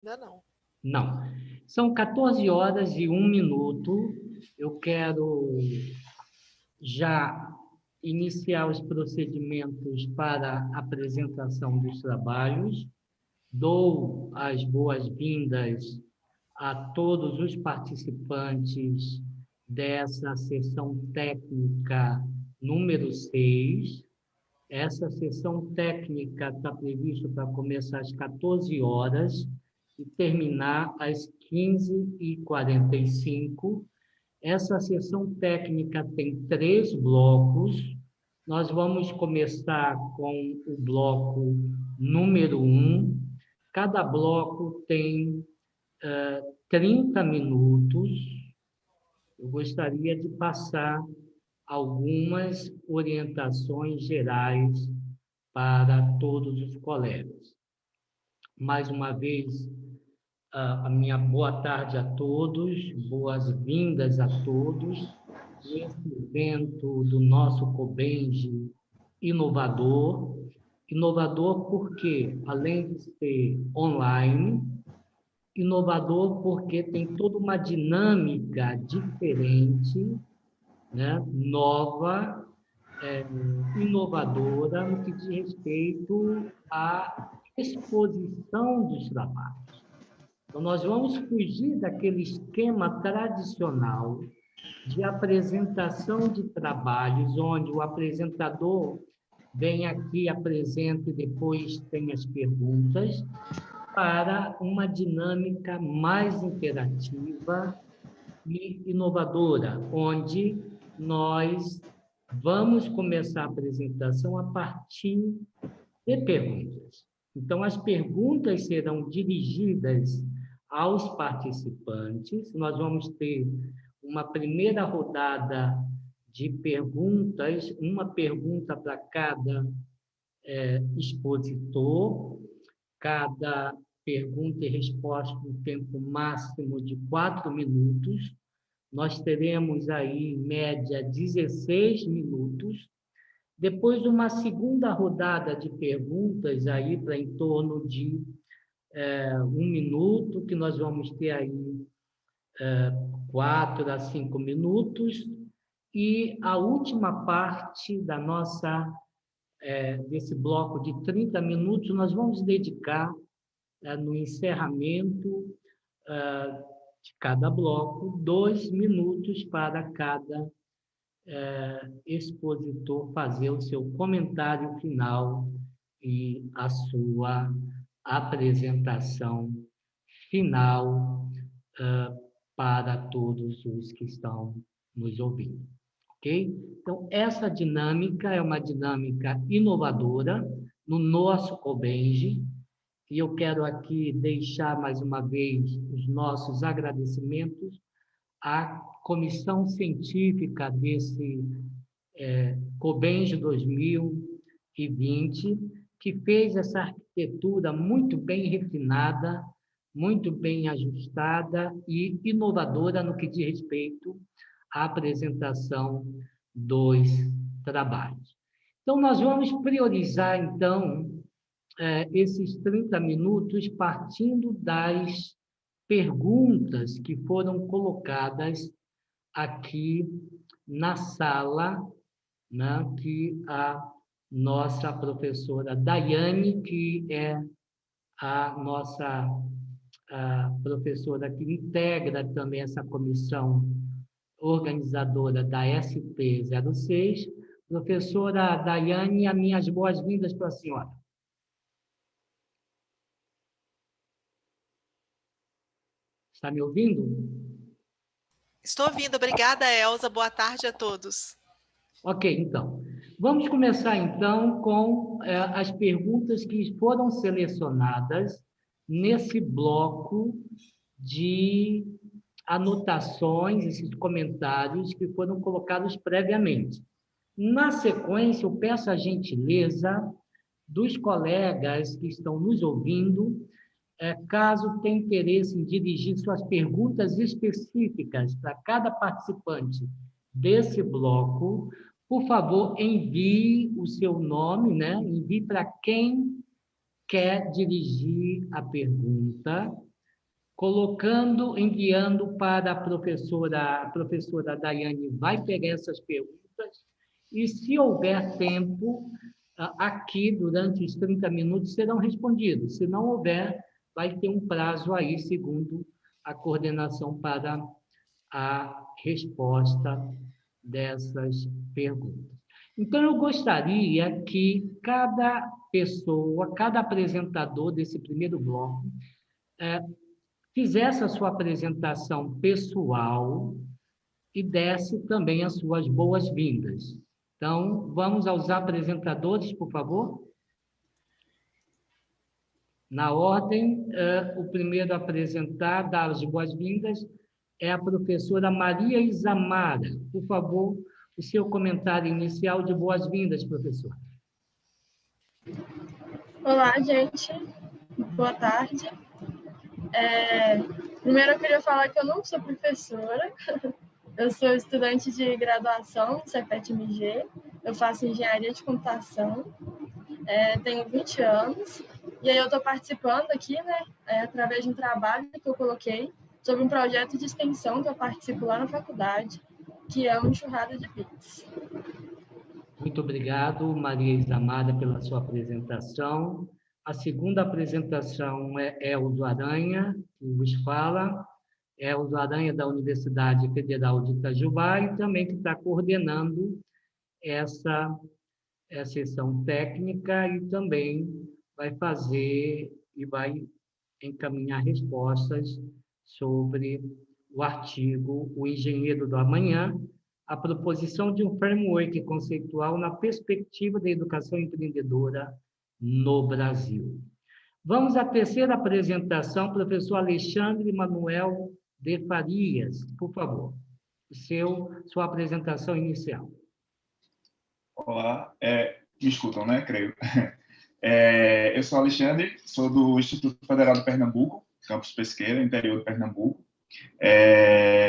Ainda não. Não. São 14 horas e 1 minuto. Eu quero já iniciar os procedimentos para a apresentação dos trabalhos. Dou as boas-vindas a todos os participantes dessa sessão técnica número 6. Essa sessão técnica está prevista para começar às 14 horas e terminar às 15h45. Essa sessão técnica tem 3 blocos. Nós vamos começar com o bloco número 1. Cada bloco tem 30 minutos. Eu gostaria de passar algumas orientações gerais para todos os colegas. Mais uma vez, a minha boa tarde a todos, boas-vindas a todos. Esse evento do nosso Cobenji inovador. Inovador porque, além de ser online, inovador porque tem toda uma dinâmica diferente, né, nova, inovadora no que diz respeito à exposição dos trabalhos. Então, nós vamos fugir daquele esquema tradicional de apresentação de trabalhos, onde o apresentador vem aqui, apresenta e depois tem as perguntas, para uma dinâmica mais interativa e inovadora, onde nós vamos começar a apresentação a partir de perguntas. Então, as perguntas serão dirigidas aos participantes. Nós vamos ter uma primeira rodada de perguntas, uma pergunta para cada expositor, cada pergunta e resposta no tempo máximo de 4 minutos. Nós teremos aí, em média, 16 minutos. Depois, uma segunda rodada de perguntas, aí para em torno de 1 minuto, que nós vamos ter aí 4 a 5 minutos. E a última parte da nossa, desse bloco de 30 minutos, nós vamos dedicar no encerramento de cada bloco, 2 minutos para cada expositor fazer o seu comentário final e a sua apresentação final para todos os que estão nos ouvindo. Ok? Então, essa dinâmica é uma dinâmica inovadora no nosso Cobenji, e eu quero aqui deixar mais uma vez os nossos agradecimentos à comissão científica desse Cobenji 2020, que fez essa arquitetura muito bem refinada, muito bem ajustada e inovadora no que diz respeito à apresentação dos trabalhos. Então, nós vamos priorizar, então, esses 30 minutos partindo das perguntas que foram colocadas aqui na sala, né, que a nossa professora Daiane, que é a nossa professora que integra também essa comissão organizadora da SP06. Professora Daiane, as minhas boas-vindas para a senhora. Está me ouvindo? Estou ouvindo. Obrigada, Elza. Boa tarde a todos. Ok, então. Vamos começar, então, com as perguntas que foram selecionadas nesse bloco de anotações, esses comentários que foram colocados previamente. Na sequência, eu peço a gentileza dos colegas que estão nos ouvindo, caso tenha interesse em dirigir suas perguntas específicas para cada participante desse bloco, por favor, envie o seu nome, né? Envie para quem quer dirigir a pergunta, enviando para a professora Daiane vai pegar essas perguntas, e se houver tempo, aqui, durante os 30 minutos, serão respondidos. Se não houver, vai ter um prazo aí, segundo a coordenação, para a resposta dessas perguntas. Então, eu gostaria que cada pessoa, cada apresentador desse primeiro bloco, fizesse a sua apresentação pessoal e desse também as suas boas-vindas. Então, vamos aos apresentadores, por favor. Na ordem, o primeiro a apresentar, dar as boas-vindas, é a professora Maria Isamara. Por favor, o seu comentário inicial de boas-vindas, professora. Olá, gente. Boa tarde. Primeiro, eu queria falar que eu não sou professora. Eu sou estudante de graduação no CEPET-MG. Eu faço engenharia de computação. Tenho 20 anos. E aí eu estou participando aqui, né, através de um trabalho que eu coloquei sobre um projeto de extensão que eu participo lá na faculdade, que é uma enxurrada de bits. Muito obrigado, Maria Isamara, pela sua apresentação. A segunda apresentação é Elzo Aranha, que vos fala. Elzo Aranha, da Universidade Federal de Itajubá, e também que está coordenando essa sessão técnica, e também vai fazer e vai encaminhar respostas sobre o artigo O Engenheiro do Amanhã, a proposição de um framework conceitual na perspectiva da educação empreendedora no Brasil. Vamos à terceira apresentação, professor Alexandre Manuel de Farias, por favor, sua apresentação inicial. Olá, me escutam, né? Creio. Eu sou Alexandre, sou do Instituto Federal de Pernambuco, campus Pesqueira, interior de Pernambuco.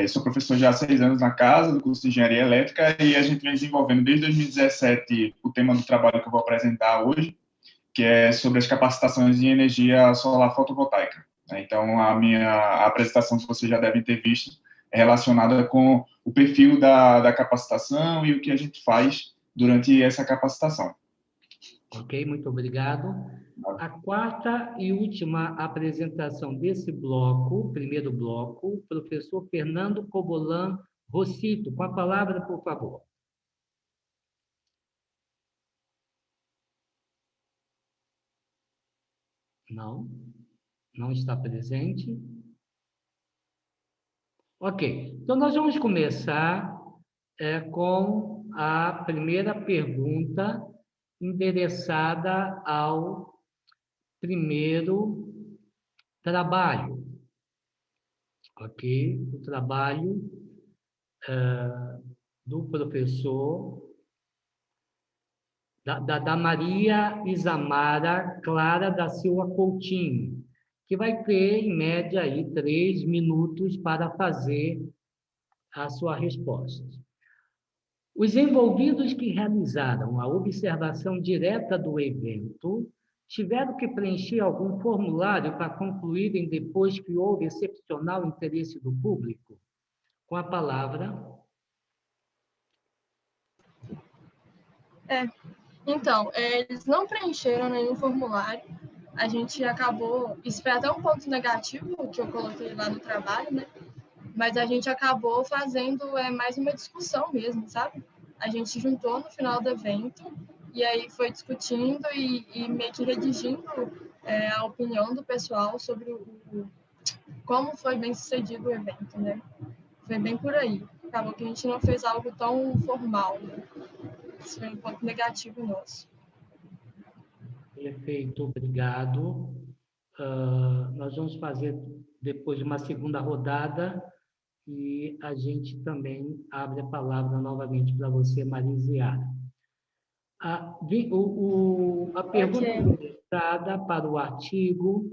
Sou professor já há 6 anos na casa, do curso de Engenharia Elétrica, e a gente vem desenvolvendo desde 2017 o tema do trabalho que eu vou apresentar hoje, que é sobre as capacitações em energia solar fotovoltaica. Então, a apresentação que vocês já devem ter visto é relacionada com o perfil da capacitação e o que a gente faz durante essa capacitação. Ok, muito obrigado. A quarta e última apresentação desse bloco, primeiro bloco, o professor Fernando Cobolan Rossito. Com a palavra, por favor. Não está presente. Ok, então nós vamos começar com a primeira pergunta endereçada ao primeiro trabalho. Ok, o trabalho do professor da Maria Isamara Clara da Silva Coutinho, que vai ter, em média, aí, 3 minutos para fazer a sua resposta. Os envolvidos que realizaram a observação direta do evento tiveram que preencher algum formulário para concluírem depois que houve excepcional interesse do público? Com a palavra. Então, eles não preencheram nenhum formulário. A gente acabou... Isso foi até um ponto negativo que eu coloquei lá no trabalho, né? Mas a gente acabou fazendo mais uma discussão mesmo, sabe? A gente juntou no final do evento e aí foi discutindo e meio que redigindo a opinião do pessoal sobre como foi bem sucedido o evento, né? Foi bem por aí. Acabou que a gente não fez algo tão formal, né? Isso foi um ponto negativo nosso. Perfeito, obrigado. Nós vamos fazer depois de uma segunda rodada e a gente também abre a palavra novamente para você, Marisiara. A pergunta direcionada para o artigo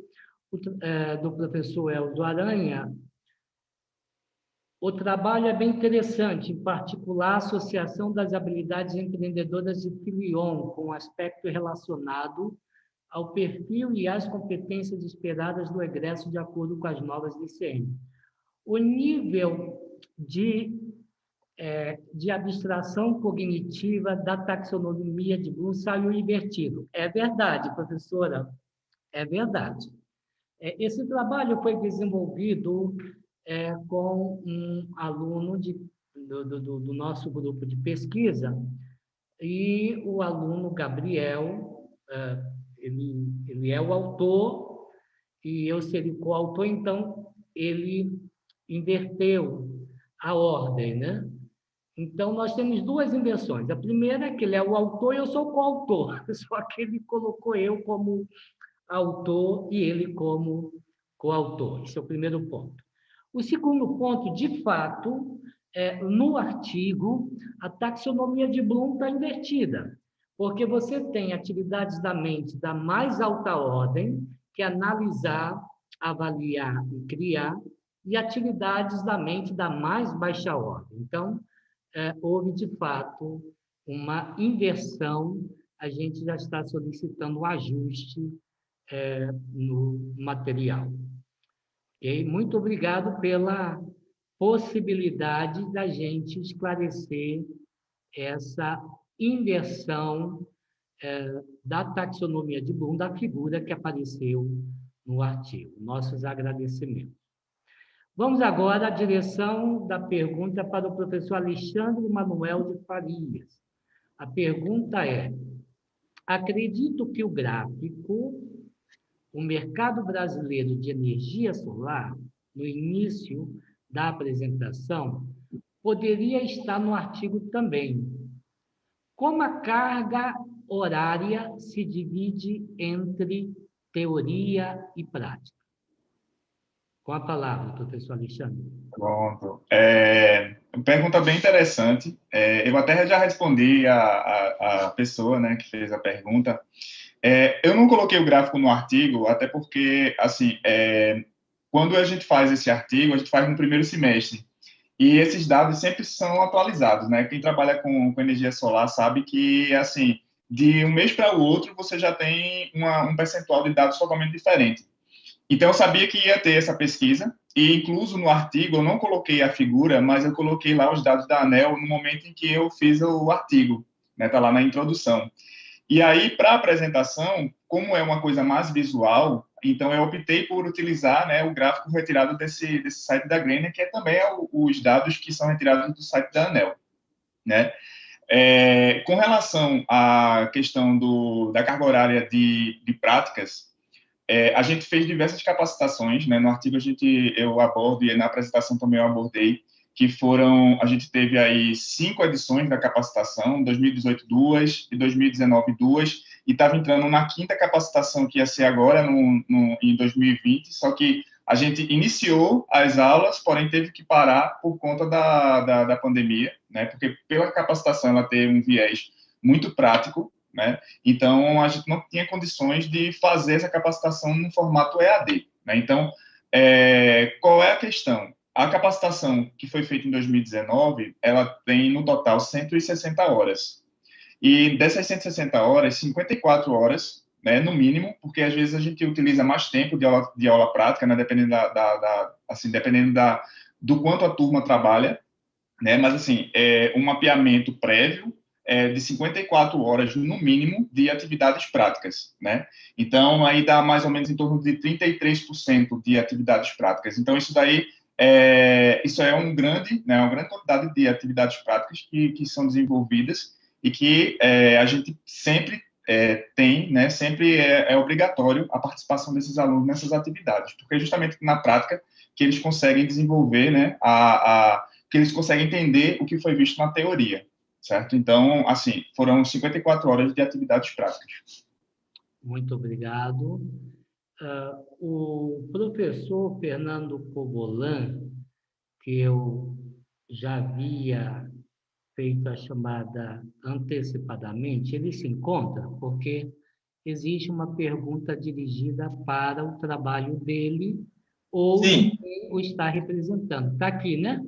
do professor Elzo Aranha. O trabalho é bem interessante, em particular a associação das habilidades empreendedoras de Filion, com um aspecto relacionado ao perfil e às competências esperadas do egresso de acordo com as novas LCM. O nível de abstração cognitiva da taxonomia de Bloom saiu invertido. É verdade, professora, é verdade. Esse trabalho foi desenvolvido com um aluno do nosso grupo de pesquisa, e o aluno Gabriel, ele é o autor, e eu seria o coautor, então ele inverteu a ordem, né? Então, nós temos duas inversões. A primeira é que ele é o autor e eu sou o coautor, só que ele colocou eu como autor e ele como coautor. Esse é o primeiro ponto. O segundo ponto, de fato, no artigo, a taxonomia de Bloom está invertida, porque você tem atividades da mente da mais alta ordem, que é analisar, avaliar e criar, e atividades da mente da mais baixa ordem. Então, houve, de fato, uma inversão, a gente já está solicitando um ajuste no material. Okay? Muito obrigado pela possibilidade da gente esclarecer essa inversão da taxonomia de Bloom, da figura que apareceu no artigo. Nossos agradecimentos. Vamos agora à direção da pergunta para o professor Alexandre Manuel de Farias. A pergunta é: acredito que o gráfico, o mercado brasileiro de energia solar, no início da apresentação, poderia estar no artigo também. Como a carga horária se divide entre teoria e prática? Com a palavra, professor Alexandre. Pronto. Pergunta bem interessante. Eu até já respondi a pessoa, né, que fez a pergunta. Eu não coloquei o gráfico no artigo, até porque, assim, quando a gente faz esse artigo, a gente faz no primeiro semestre. E esses dados sempre são atualizados, né? Quem trabalha com energia solar sabe que, assim, de um mês para o outro, você já tem um percentual de dados totalmente diferente. Então, eu sabia que ia ter essa pesquisa, e incluso no artigo eu não coloquei a figura, mas eu coloquei lá os dados da ANEEL no momento em que eu fiz o artigo, né? Tá lá na introdução. E aí, para a apresentação, como é uma coisa mais visual, então eu optei por utilizar, né, o gráfico retirado desse site da Greener, que também os dados que são retirados do site da ANEEL, né? Com relação à questão da carga horária de práticas, a gente fez diversas capacitações, né? No artigo eu abordo, e na apresentação também eu abordei, que a gente teve aí 5 edições da capacitação, 2018 2 e 2019 2, e estava entrando na 5ª capacitação, que ia ser agora, em 2020, só que a gente iniciou as aulas, porém teve que parar por conta da pandemia, né? Porque pela capacitação ela tem um viés muito prático, né? Então, a gente não tinha condições de fazer essa capacitação no formato EAD, né? Então, qual é a questão? A capacitação que foi feita em 2019, ela tem, no total, 160 horas. E dessas 160 horas, 54 horas, né, no mínimo, porque às vezes a gente utiliza mais tempo de aula prática, né, dependendo dependendo do quanto a turma trabalha, né? Mas, assim, um mapeamento prévio de 54 horas, no mínimo, de atividades práticas, né? Então, aí dá mais ou menos em torno de 33% de atividades práticas. Então, isso daí isso é uma grande quantidade de atividades práticas que são desenvolvidas e que a gente sempre tem, né? Sempre é obrigatório a participação desses alunos nessas atividades, porque é justamente na prática que eles conseguem desenvolver, né, que eles conseguem entender o que foi visto na teoria, certo? Então, assim, foram 54 horas de atividades práticas. Muito obrigado. O professor Fernando Covolan, que eu já havia feito a chamada antecipadamente, ele se encontra porque existe uma pergunta dirigida para o trabalho dele ou Sim. quem o está representando. Está aqui, né?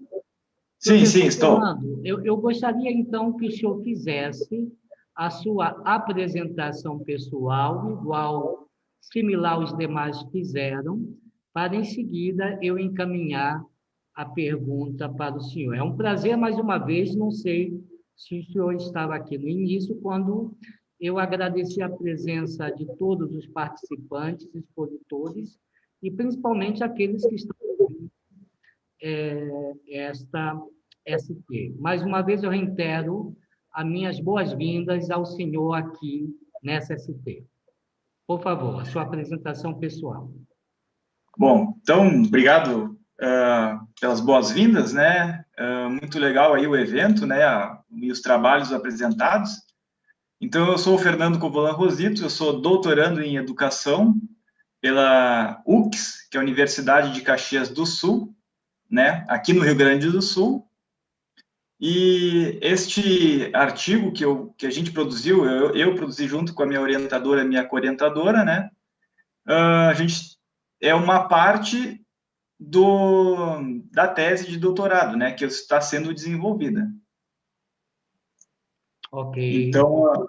Sim, Professor estou. Fernando, eu gostaria, então, que o senhor fizesse a sua apresentação pessoal, similar aos demais fizeram, para em seguida eu encaminhar a pergunta para o senhor. É um prazer, mais uma vez, não sei se o senhor estava aqui no início, quando eu agradeci a presença de todos os participantes, expositores, e principalmente aqueles que estão esta ST. Mais uma vez, eu reitero as minhas boas-vindas ao senhor aqui nessa ST. Por favor, a sua apresentação pessoal. Bom, então, obrigado pelas boas-vindas, né? Muito legal aí o evento, né? E os trabalhos apresentados. Então, eu sou o Fernando Covolan Rosito, eu sou doutorando em Educação pela UCS, que é a Universidade de Caxias do Sul, né? Aqui no Rio Grande do Sul. E este artigo que a gente produziu, eu produzi junto com a minha orientadora, minha co-orientadora, né? A gente é uma parte da tese de doutorado, né, que está sendo desenvolvida. Ok. Então,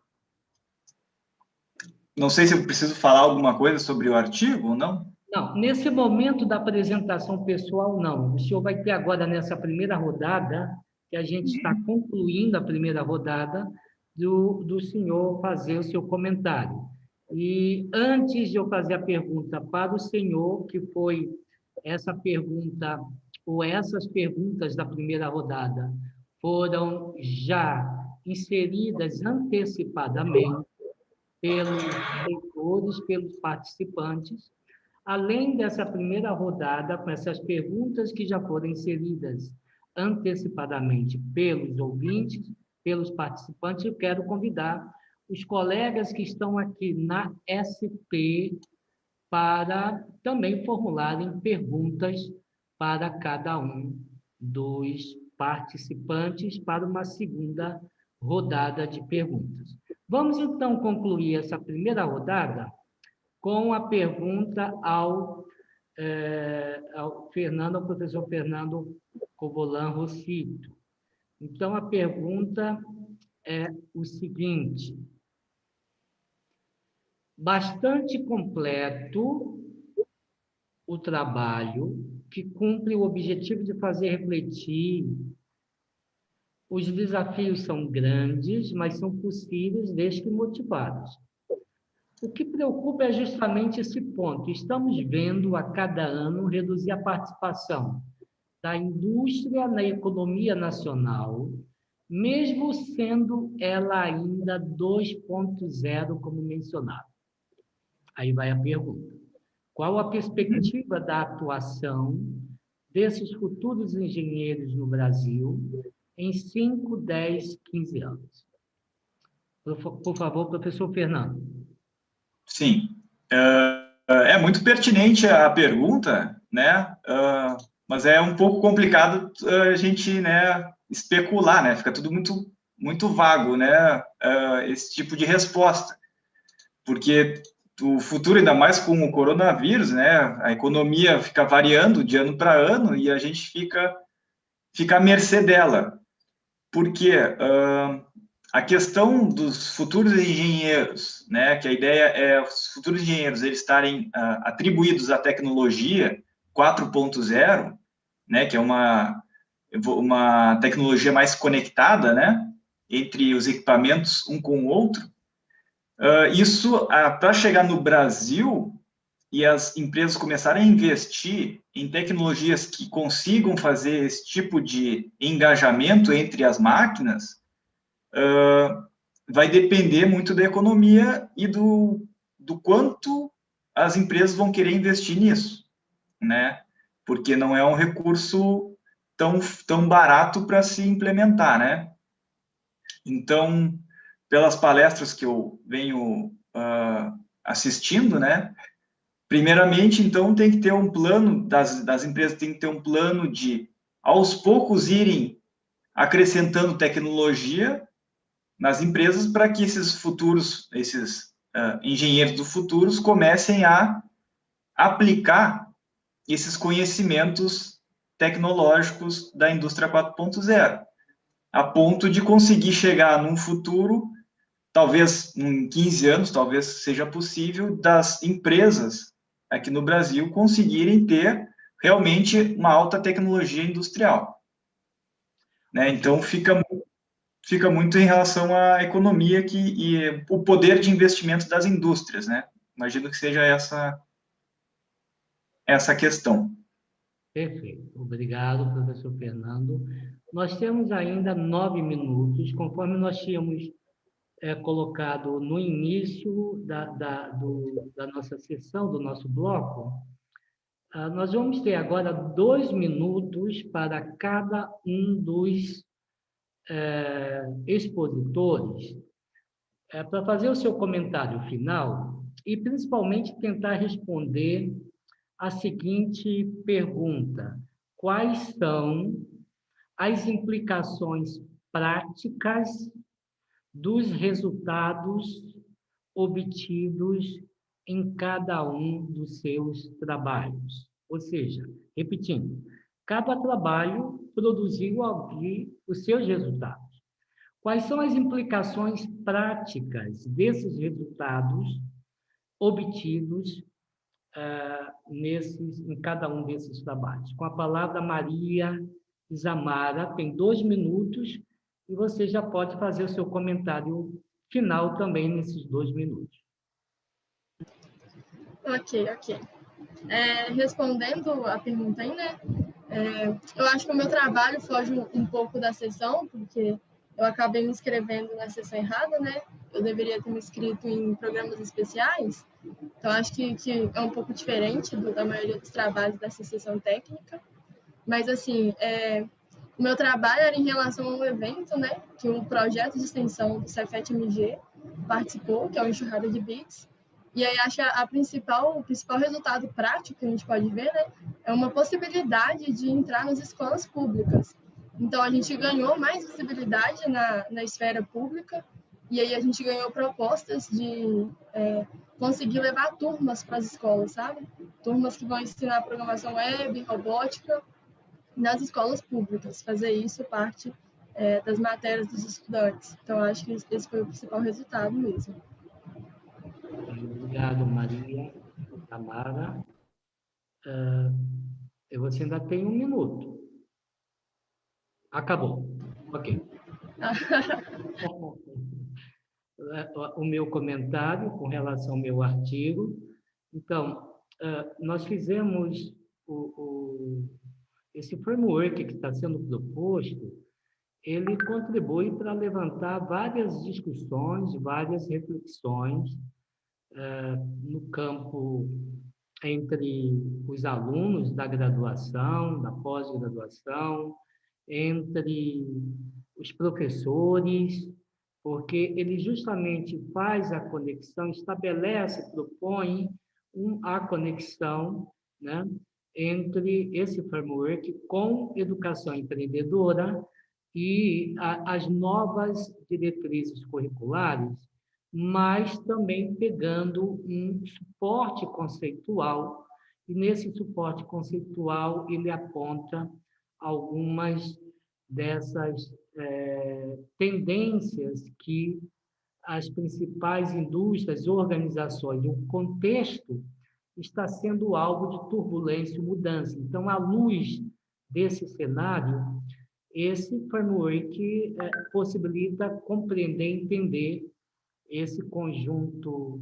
não sei se eu preciso falar alguma coisa sobre o artigo ou não. Não, nesse momento da apresentação pessoal, não. O senhor vai ter agora, nessa primeira rodada, que a gente está concluindo a primeira rodada, do senhor fazer o seu comentário. E antes de eu fazer a pergunta para o senhor, que foi essa pergunta, ou essas perguntas da primeira rodada, foram já inseridas antecipadamente pelos leitores, pelos participantes, além dessa primeira rodada, com essas perguntas que já foram inseridas antecipadamente pelos ouvintes, pelos participantes, eu quero convidar os colegas que estão aqui na ST para também formularem perguntas para cada um dos participantes para uma segunda rodada de perguntas. Vamos, então, concluir essa primeira rodada com a pergunta ao professor Fernando Covolan Rosito. Então, a pergunta é o seguinte: bastante completo o trabalho que cumpre o objetivo de fazer refletir. Os desafios são grandes, mas são possíveis desde que motivados. O que preocupa é justamente esse ponto. Estamos vendo a cada ano reduzir a participação da indústria na economia nacional, mesmo sendo ela ainda 2.0, como mencionado. Aí vai a pergunta: qual a perspectiva da atuação desses futuros engenheiros no Brasil em 5, 10, 15 anos? Por favor, professor Fernando. Sim. É muito pertinente a pergunta, né? Mas é um pouco complicado a gente, né, especular, né? Fica tudo muito, muito vago, né? Esse tipo de resposta. Porque o futuro, ainda mais com o coronavírus, né? A economia fica variando de ano para ano e a gente fica à mercê dela. Porque a questão dos futuros engenheiros, né? Que a ideia é os futuros engenheiros eles estarem atribuídos à tecnologia 4.0, né? Que é uma tecnologia mais conectada, né? Entre os equipamentos um com o outro. Isso, para chegar no Brasil e as empresas começarem a investir em tecnologias que consigam fazer esse tipo de engajamento entre as máquinas, vai depender muito da economia e do quanto as empresas vão querer investir nisso, né? Porque não é um recurso tão barato para se implementar, né? Então, pelas palestras que eu venho assistindo, né? Primeiramente, então, tem que ter um plano, das empresas tem que ter um plano de, aos poucos, irem acrescentando tecnologia nas empresas para que esses engenheiros do futuro comecem a aplicar esses conhecimentos tecnológicos da indústria 4.0, a ponto de conseguir chegar num futuro talvez em 15 anos, talvez seja possível das empresas aqui no Brasil conseguirem ter realmente uma alta tecnologia industrial, né? Então, fica muito em relação à economia e o poder de investimento das indústrias, né? Imagino que seja essa questão. Perfeito. Obrigado, professor Fernando. Nós temos ainda 9 minutos, conforme nós tínhamos colocado no início da nossa sessão, do nosso bloco. Nós vamos ter agora 2 minutos para cada um dos expositores para fazer o seu comentário final e, principalmente, tentar responder a seguinte pergunta: quais são as implicações práticas dos resultados obtidos em cada um dos seus trabalhos? Ou seja, repetindo, cada trabalho produziu ali os seus resultados. Quais são as implicações práticas desses resultados obtidos em cada um desses trabalhos? Com a palavra, Maria Isamara, tem 2 minutos, e você já pode fazer o seu comentário final também nesses 2 minutos. Ok. Respondendo a pergunta aí, né? Eu acho que o meu trabalho foge um pouco da sessão, porque eu acabei me inscrevendo na sessão errada, né? Eu deveria ter me inscrito em programas especiais, então acho que é um pouco diferente da maioria dos trabalhos dessa sessão técnica. Mas, assim, o meu trabalho era em relação a um evento, né? Que um projeto de extensão do Cefet-MG participou, que é o Enxurrada de Bits. E aí, acho que o principal resultado prático que a gente pode ver, né? É uma possibilidade de entrar nas escolas públicas. Então, a gente ganhou mais visibilidade na esfera pública, e aí a gente ganhou propostas de conseguir levar turmas para as escolas, sabe? Turmas que vão ensinar programação web, robótica, nas escolas públicas. Fazer isso parte das matérias dos estudantes. Então, acho que esse foi o principal resultado mesmo. Obrigado, Maria Tamara. Você ainda tem 1 minuto. Acabou. Ok. O meu comentário com relação ao meu artigo. Então, nós fizemos esse framework que está sendo proposto, ele contribui para levantar várias discussões, várias reflexões no campo entre os alunos da graduação, da pós-graduação, entre os professores, porque ele justamente faz a conexão, estabelece, propõe a conexão, né, entre esse framework com educação empreendedora e as novas diretrizes curriculares, mas também pegando um suporte conceitual, e nesse suporte conceitual ele aponta algumas dessas tendências que as principais indústrias, organizações, o contexto está sendo alvo de turbulência e mudança. Então, à luz desse cenário, esse framework possibilita compreender, entender esse conjunto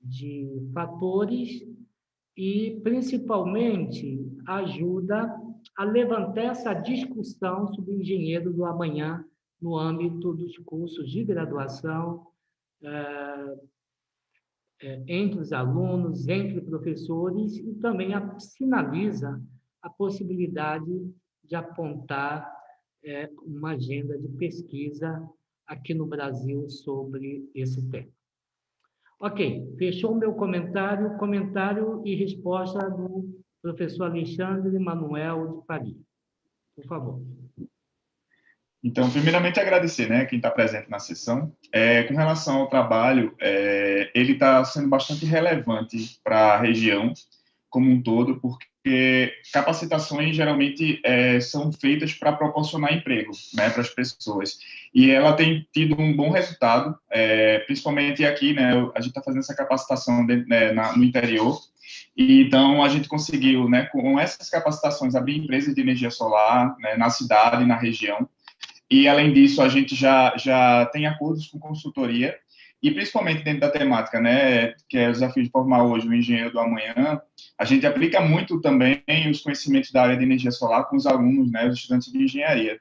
de fatores e, principalmente, ajuda a levantar essa discussão sobre o engenheiro do amanhã no âmbito dos cursos de graduação, entre os alunos, entre professores, e também sinaliza a possibilidade de apontar uma agenda de pesquisa aqui no Brasil sobre esse tema. Ok, fechou o meu comentário e resposta do professor Alexandre Manuel de Faria. Por favor. Então, primeiramente, agradecer, né, quem está presente na sessão. Com relação ao trabalho, ele está sendo bastante relevante para a região como um todo, porque porque capacitações geralmente são feitas para proporcionar emprego, né, para as pessoas. E ela tem tido um bom resultado, principalmente aqui, né, a gente está fazendo essa capacitação no interior, e então a gente conseguiu, né, com essas capacitações, abrir empresas de energia solar, né, na cidade, na região. E, além disso, a gente já tem acordos com consultoria, e principalmente dentro da temática, né, que é o desafio de formar hoje o engenheiro do amanhã, a gente aplica muito também os conhecimentos da área de energia solar com os alunos, né, os estudantes de engenharia.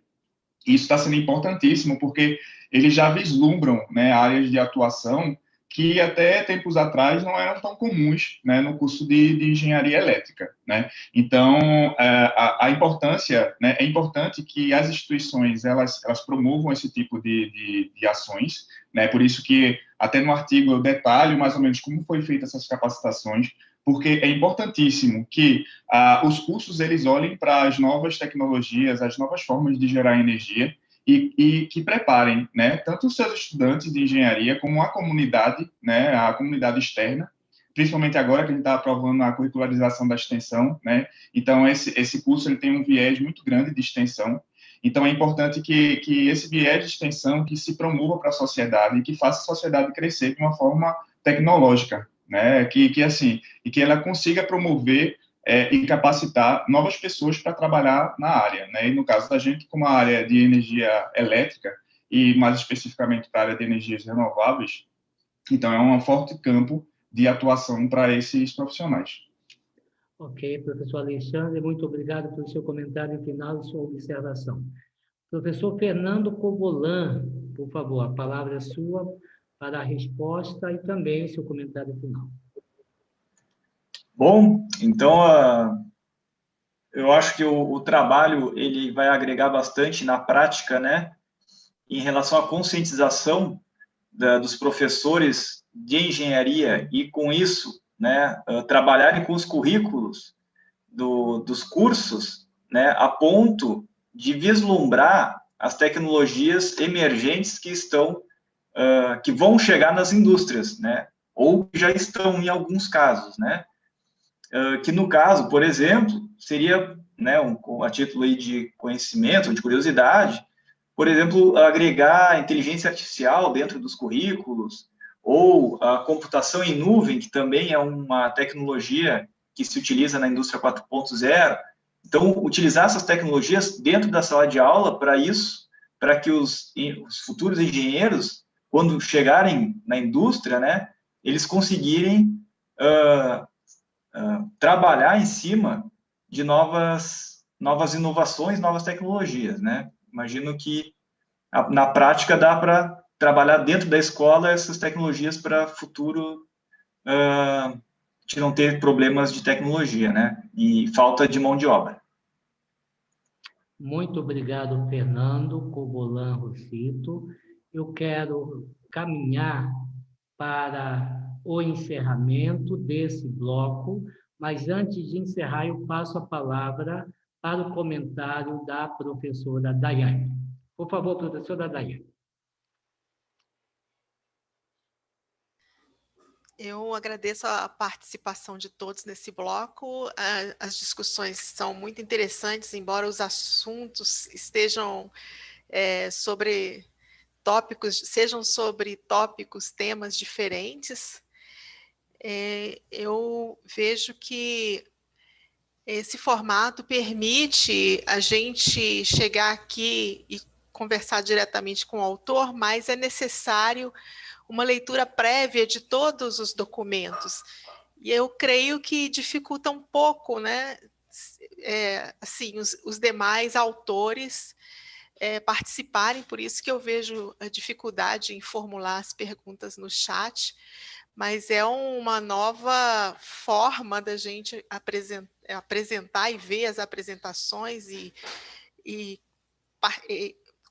E isso está sendo importantíssimo, porque eles já vislumbram, né, áreas de atuação que até tempos atrás não eram tão comuns, né, no curso de engenharia elétrica, né? Então, a importância, né, é importante que as instituições elas promovam esse tipo de ações, né? Por isso que até no artigo eu detalho mais ou menos como foi feita essas capacitações, porque é importantíssimo que os cursos eles olhem para as novas tecnologias, as novas formas de gerar energia, e que preparem, né, tanto os seus estudantes de engenharia como a comunidade, né, a comunidade externa, principalmente agora que a gente está aprovando a curricularização da extensão, né, então esse curso ele tem um viés muito grande de extensão, então é importante que esse viés de extensão que se promova para a sociedade e que faça a sociedade crescer de uma forma tecnológica, né, assim, e que ela consiga promover e capacitar novas pessoas para trabalhar na área, né? E no caso da gente, como a área de energia elétrica, e mais especificamente para a área de energias renováveis, então é um forte campo de atuação para esses profissionais. Ok, professor Alexandre, muito obrigado pelo seu comentário final e sua observação. Professor Fernando Covolan, por favor, a palavra é sua para a resposta e também seu comentário final. Bom, então, eu acho que o trabalho ele vai agregar bastante na prática, né, em relação à conscientização dos professores de engenharia e, com isso, né, trabalharem com os currículos dos cursos, né, a ponto de vislumbrar as tecnologias emergentes que vão chegar nas indústrias, né, ou já estão em alguns casos, né, que no caso, por exemplo, seria, né, a título aí de conhecimento, de curiosidade, por exemplo, agregar inteligência artificial dentro dos currículos, ou a computação em nuvem, que também é uma tecnologia que se utiliza na indústria 4.0. Então, utilizar essas tecnologias dentro da sala de aula para isso, para que os futuros engenheiros, quando chegarem na indústria, né, eles conseguirem trabalhar em cima de novas inovações, novas tecnologias, né? Imagino que na prática dá para trabalhar dentro da escola essas tecnologias para futuro de não ter problemas de tecnologia, né? E falta de mão de obra. Muito obrigado, Fernando Covolan Rossito. Eu quero caminhar para o encerramento desse bloco, mas antes de encerrar, eu passo a palavra para o comentário da professora Daiane. Por favor, professora Daiane. Eu agradeço a participação de todos nesse bloco. As discussões são muito interessantes, embora os assuntos estejam sejam sobre tópicos, temas diferentes. Eu vejo que esse formato permite a gente chegar aqui e conversar diretamente com o autor, mas é necessário uma leitura prévia de todos os documentos. E eu creio que dificulta um pouco, né, assim, os demais autores participarem, por isso que eu vejo a dificuldade em formular as perguntas no chat, mas é uma nova forma da gente apresentar e ver as apresentações e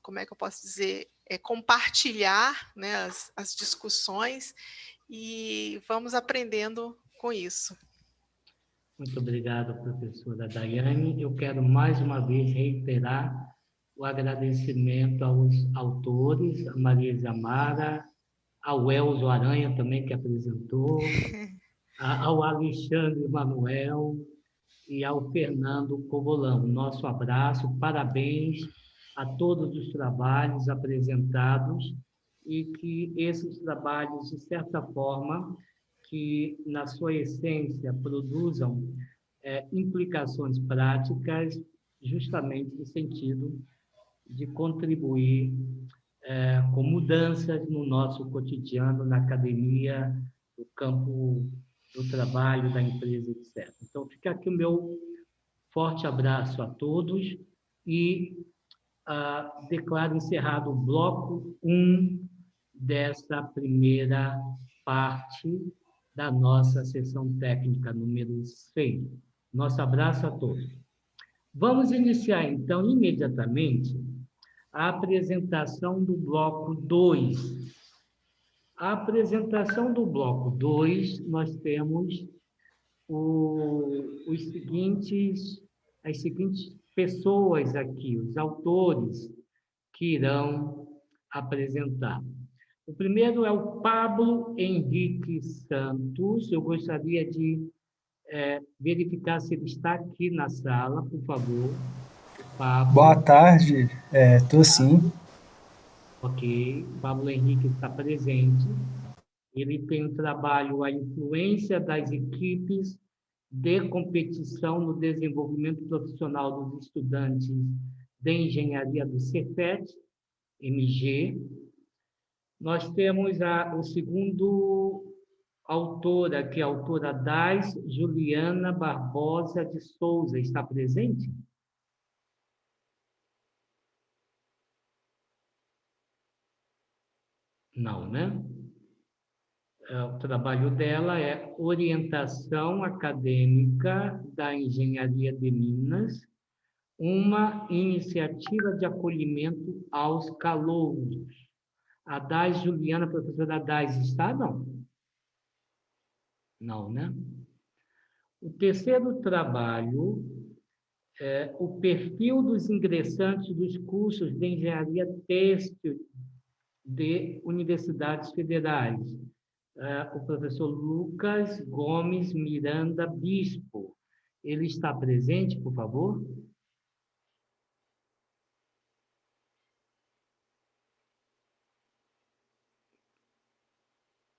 como é que eu posso dizer, compartilhar, né, as discussões, e vamos aprendendo com isso. Muito obrigado, professora Daiane. Eu quero mais uma vez reiterar o agradecimento aos autores, a Maria Isamara, ao Elzo Aranha também, que apresentou, ao Alexandre Manuel, e ao Fernando Covolão. Nosso abraço, parabéns a todos os trabalhos apresentados e que esses trabalhos, de certa forma, que na sua essência produzam implicações práticas, justamente no sentido de contribuir com mudanças no nosso cotidiano, na academia, no campo do trabalho, da empresa, etc. Então, fica aqui o meu forte abraço a todos e declaro encerrado o bloco 1 dessa primeira parte da nossa sessão técnica número 6. Nosso abraço a todos. Vamos iniciar, então, imediatamente, a apresentação do bloco 2. A apresentação do bloco 2, nós temos as seguintes pessoas aqui, os autores que irão apresentar. O primeiro é o Pablo Henrique Santos. Eu gostaria de verificar se ele está aqui na sala, por favor. Pablo. Boa tarde, estou sim. Ok, Pablo Henrique está presente. Ele tem um trabalho A Influência das Equipes de Competição no Desenvolvimento Profissional dos Estudantes de Engenharia do Cefet, MG. Nós temos o segundo autor aqui, a autora Dais Juliana Barbosa de Souza. Está presente? Não, né? O trabalho dela é Orientação Acadêmica da Engenharia de Minas, uma iniciativa de acolhimento aos calouros. A Dais Juliana, professora Dais, está? Não? Não, né? O terceiro trabalho é o perfil dos ingressantes dos cursos de engenharia têxtil de universidades federais. O professor Lucas Gomes Miranda Bispo. Ele está presente, por favor?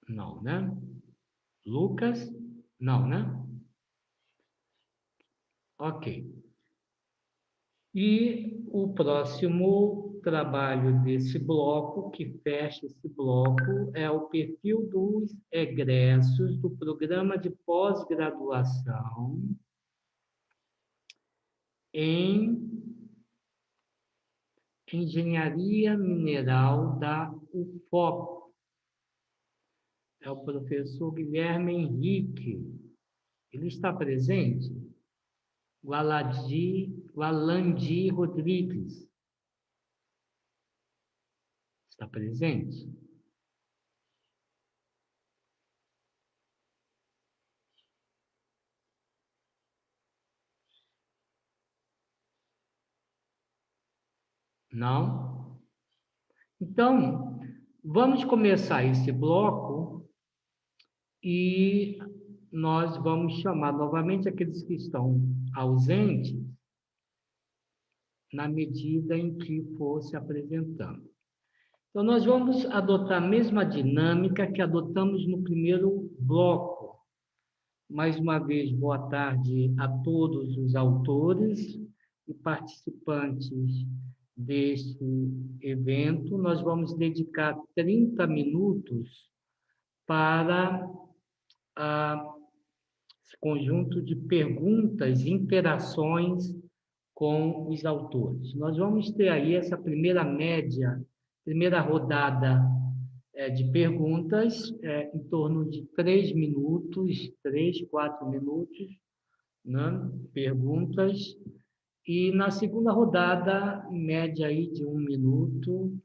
Não, né? Lucas? Não, né? Ok. E o próximo trabalho desse bloco, que fecha esse bloco, é o perfil dos egressos do programa de pós-graduação em Engenharia Mineral da UFOP. É o professor Guilherme Henrique. Ele está presente? O Alandi Rodrigues. Está presente? Não? Então, vamos começar esse bloco e nós vamos chamar novamente aqueles que estão ausentes na medida em que for se apresentando. Então, nós vamos adotar a mesma dinâmica que adotamos no primeiro bloco. Mais uma vez, boa tarde a todos os autores e participantes deste evento. Nós vamos dedicar 30 minutos para esse conjunto de perguntas e interações com os autores. Nós vamos ter aí essa primeira rodada de perguntas, em torno de 3 minutos, 3, 4 minutos, né? Perguntas. E na segunda rodada, em média aí de 1 minuto.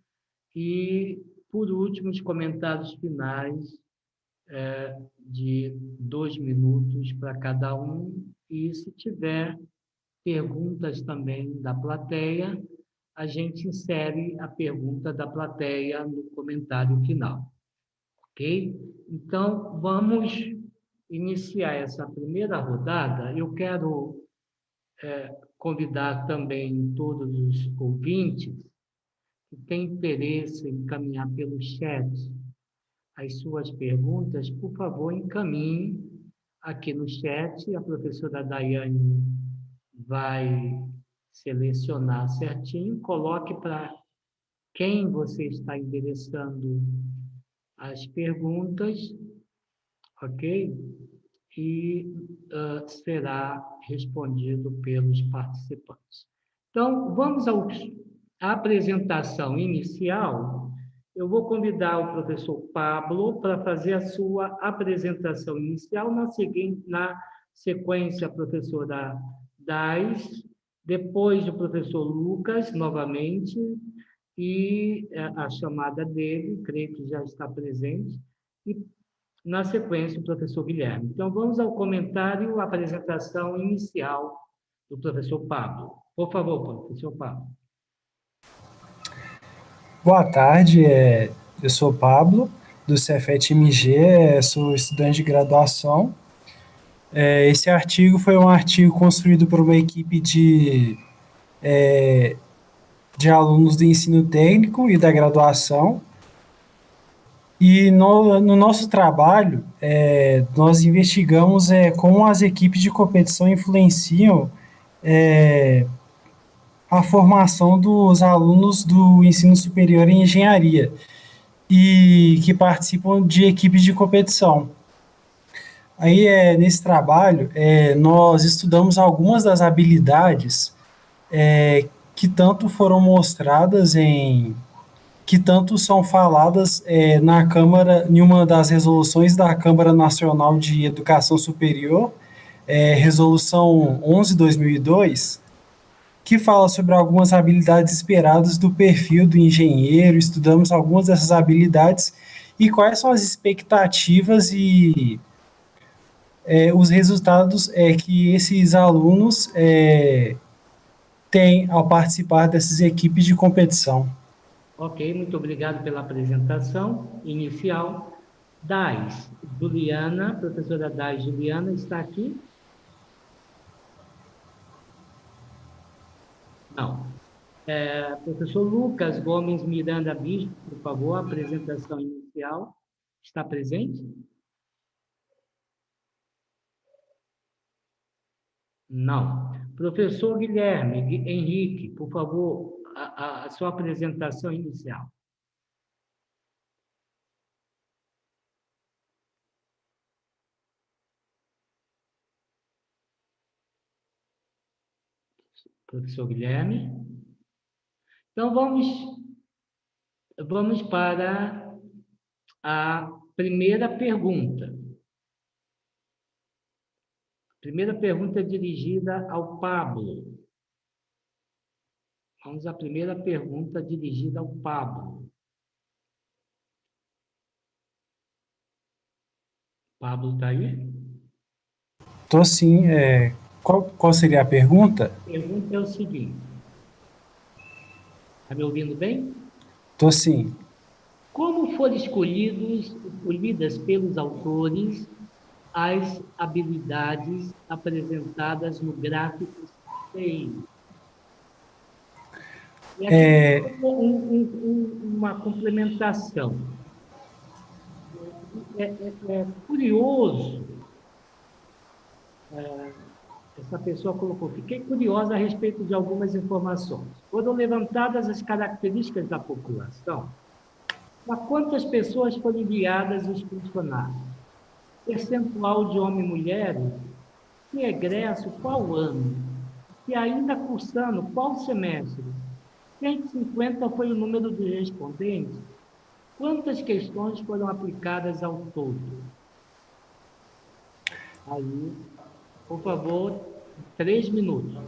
E, por último, os comentários finais de 2 minutos para cada um. E, se tiver perguntas também da plateia, a gente insere a pergunta da plateia no comentário final. Ok? Então, vamos iniciar essa primeira rodada, eu quero convidar também todos os ouvintes que têm interesse em encaminhar pelo chat as suas perguntas, por favor, encaminhe aqui no chat. A professora Daiane vai selecionar certinho, coloque para quem você está endereçando as perguntas, ok? E será respondido pelos participantes. Então, vamos à apresentação inicial. Eu vou convidar o professor Pablo para fazer a sua apresentação inicial. Na sequência, a professora Dais, depois o professor Lucas, novamente, e a chamada dele, creio que já está presente, e, na sequência, o professor Guilherme. Então, vamos ao comentário, a apresentação inicial do professor Pablo. Por favor, professor Pablo. Boa tarde, eu sou Pablo, do Cefet-MG, sou estudante de graduação. Esse artigo foi um artigo construído por uma equipe de alunos do ensino técnico e da graduação. E no nosso trabalho, nós investigamos como as equipes de competição influenciam a formação dos alunos do ensino superior em engenharia e que participam de equipes de competição. Aí, nesse trabalho, nós estudamos algumas das habilidades que tanto foram mostradas que tanto são faladas na Câmara, em uma das resoluções da Câmara Nacional de Educação Superior, Resolução 11/2002, que fala sobre algumas habilidades esperadas do perfil do engenheiro. Estudamos algumas dessas habilidades e quais são as expectativas e os resultados que esses alunos têm ao participar dessas equipes de competição. Ok, muito obrigado pela apresentação inicial. Dais, Juliana, professora Dais Juliana, está aqui? Não. Professor Lucas Gomes Miranda Bispo, por favor, a apresentação inicial. Está presente? Não. Professor Guilherme Henrique, por favor, a sua apresentação inicial. Professor Guilherme. Então, vamos para a primeira pergunta. Primeira pergunta dirigida ao Pablo. Vamos à primeira pergunta dirigida ao Pablo. Pablo está aí? Estou sim. Qual seria a pergunta? A pergunta é o seguinte. Está me ouvindo bem? Estou sim. Como foram escolhidas pelos autores as habilidades apresentadas no gráfico 6? E aqui uma complementação. É curioso, essa pessoa colocou, fiquei curiosa a respeito de algumas informações. Foram levantadas as características da população. Para quantas pessoas foram enviadas os funcionários? Percentual de homens e mulheres? Se egresso, qual ano? Se ainda cursando, qual semestre? 150 foi o número de respondentes? Quantas questões foram aplicadas ao todo? Aí, por favor, 3 minutos.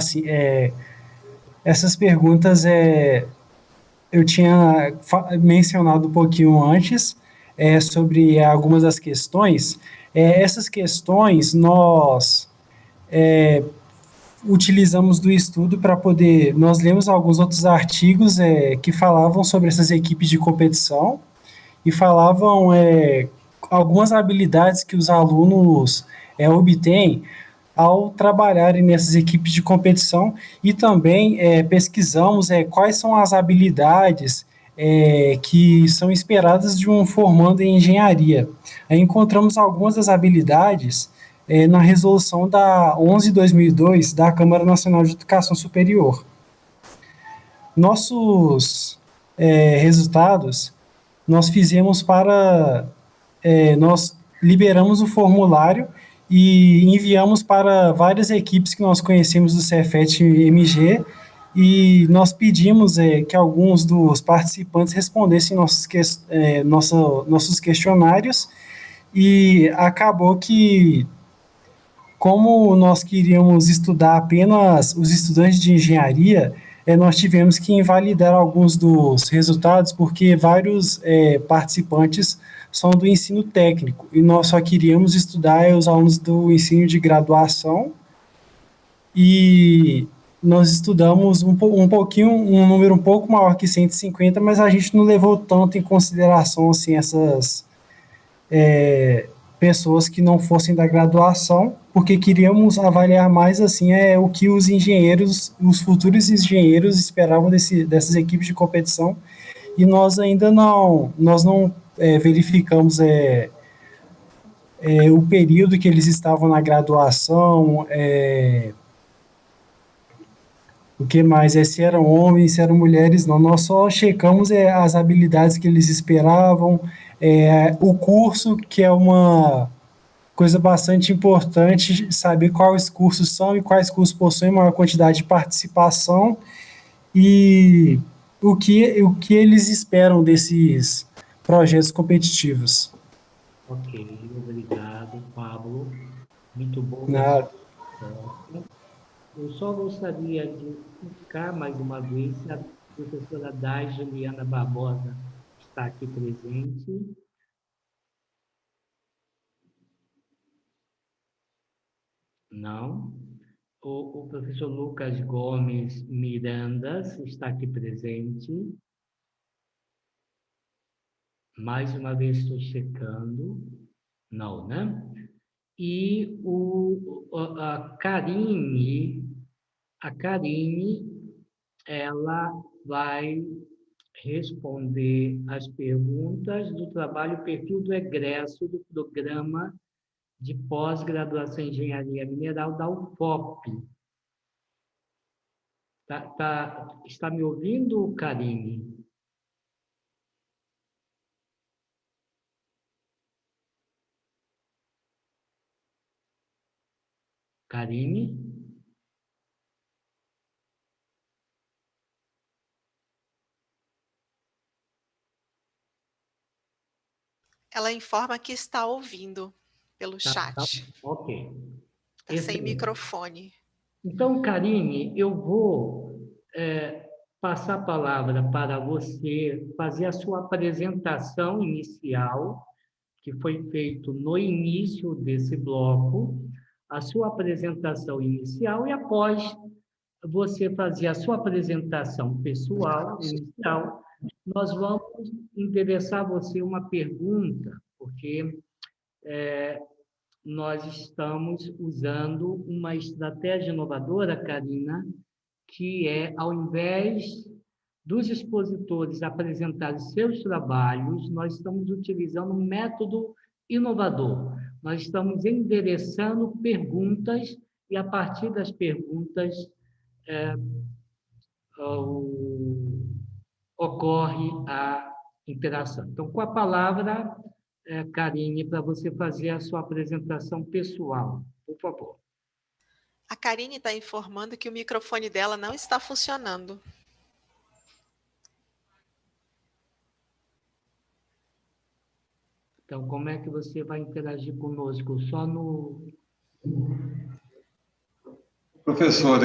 Sim. Essas perguntas eu tinha mencionado um pouquinho antes sobre algumas das questões. Essas questões nós utilizamos do estudo para poder... Nós lemos alguns outros artigos que falavam sobre essas equipes de competição e falavam algumas habilidades que os alunos obtêm ao trabalharem nessas equipes de competição e também pesquisamos quais são as habilidades que são esperadas de um formando em engenharia. Aí encontramos algumas das habilidades na resolução da 11/2002 da Câmara Nacional de Educação Superior. Nossos resultados nós fizemos nós liberamos o formulário e enviamos para várias equipes que nós conhecemos do Cefet-MG e nós pedimos que alguns dos participantes respondessem nossos questionários e acabou que, como nós queríamos estudar apenas os estudantes de engenharia, nós tivemos que invalidar alguns dos resultados porque vários participantes são do ensino técnico e nós só queríamos estudar os alunos do ensino de graduação e nós estudamos um número um pouco maior que 150, mas a gente não levou tanto em consideração assim, essas pessoas que não fossem da graduação, porque queríamos avaliar mais assim o que os futuros engenheiros esperavam dessas equipes de competição e nós ainda não verificamos o período que eles estavam na graduação, o que mais, se eram homens, se eram mulheres, não, nós só checamos as habilidades que eles esperavam, o curso, que é uma coisa bastante importante, saber quais cursos são e quais cursos possuem maior quantidade de participação e o que eles esperam desses projetos competitivos. Ok, obrigado, Pablo. Muito bom. Nada. Eu só gostaria de explicar mais uma vez se a professora Day Juliana Barbosa está aqui presente. Não. O professor Lucas Gomes Miranda está aqui presente. Mais uma vez estou checando. Não, né? E a Karine, ela vai responder as perguntas do trabalho Perfil do Egresso do Programa de Pós-Graduação em Engenharia Mineral da UFOP. Está me ouvindo, Karine? Karine? Ela informa que está ouvindo pelo chat. Ok. Está sem microfone. Então, Karine, eu vou passar a palavra para você fazer a sua apresentação inicial, que foi feito no início desse bloco, a sua apresentação inicial, e após você fazer a sua apresentação pessoal inicial, nós vamos endereçar a você uma pergunta, porque nós estamos usando uma estratégia inovadora, Karina, que ao invés dos expositores apresentarem seus trabalhos, nós estamos utilizando um método inovador. Nós estamos endereçando perguntas e, a partir das perguntas, ocorre a interação. Então, com a palavra, Karine, para você fazer a sua apresentação pessoal, por favor. A Karine está informando que o microfone dela não está funcionando. Então, como é que você vai interagir conosco? Só no... Professor,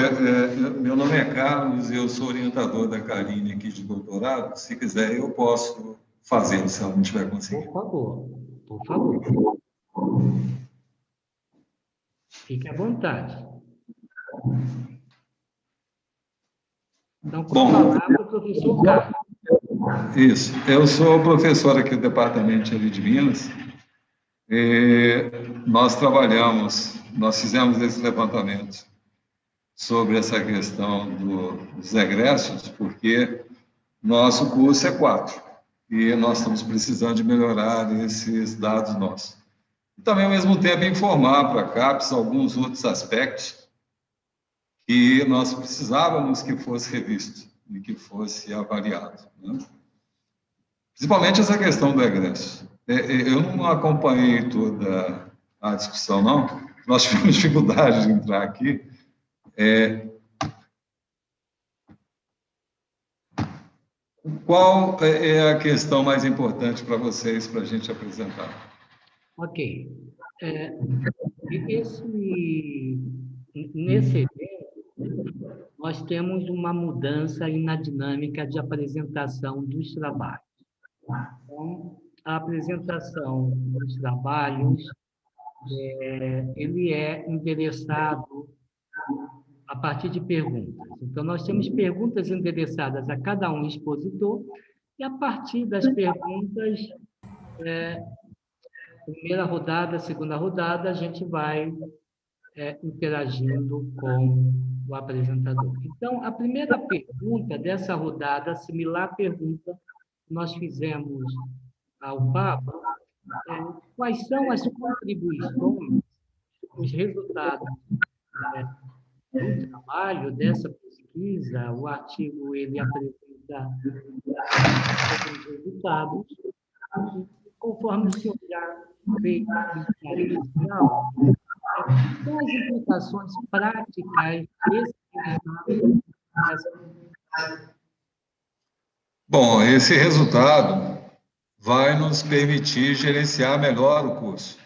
meu nome é Carlos e eu sou orientador da Karine aqui de doutorado. Se quiser, eu posso fazer, se ela não estiver conseguindo. Por favor. Fique à vontade. Então, com a palavra, o professor Carlos. Isso. Eu sou professor aqui do Departamento de Minas nós fizemos esse levantamento sobre essa questão dos egressos, porque nosso curso é 4, e nós estamos precisando de melhorar esses dados nossos. E também, ao mesmo tempo, informar para a CAPES alguns outros aspectos que nós precisávamos que fosse revisto e que fosse avaliado, né? Principalmente essa questão do egresso. Eu não acompanhei toda a discussão, não. Nós tivemos dificuldade de entrar aqui. Qual é a questão mais importante para vocês, para a gente apresentar? Ok. Nesse evento, nós temos uma mudança na dinâmica de apresentação dos trabalhos. Então, a apresentação dos trabalhos, ele é endereçado a partir de perguntas. Então, nós temos perguntas endereçadas a cada um expositor, e a partir das perguntas, primeira rodada, segunda rodada, a gente vai interagindo com o apresentador. Então, a primeira pergunta dessa rodada, similar à pergunta que nós fizemos ao Papa, quais são as contribuições, os resultados do trabalho dessa pesquisa? O artigo ele apresenta os resultados, e, conforme o senhor já fez a inicial, quais são as implicações práticas desse resultado? Bom, esse resultado vai nos permitir gerenciar melhor o curso.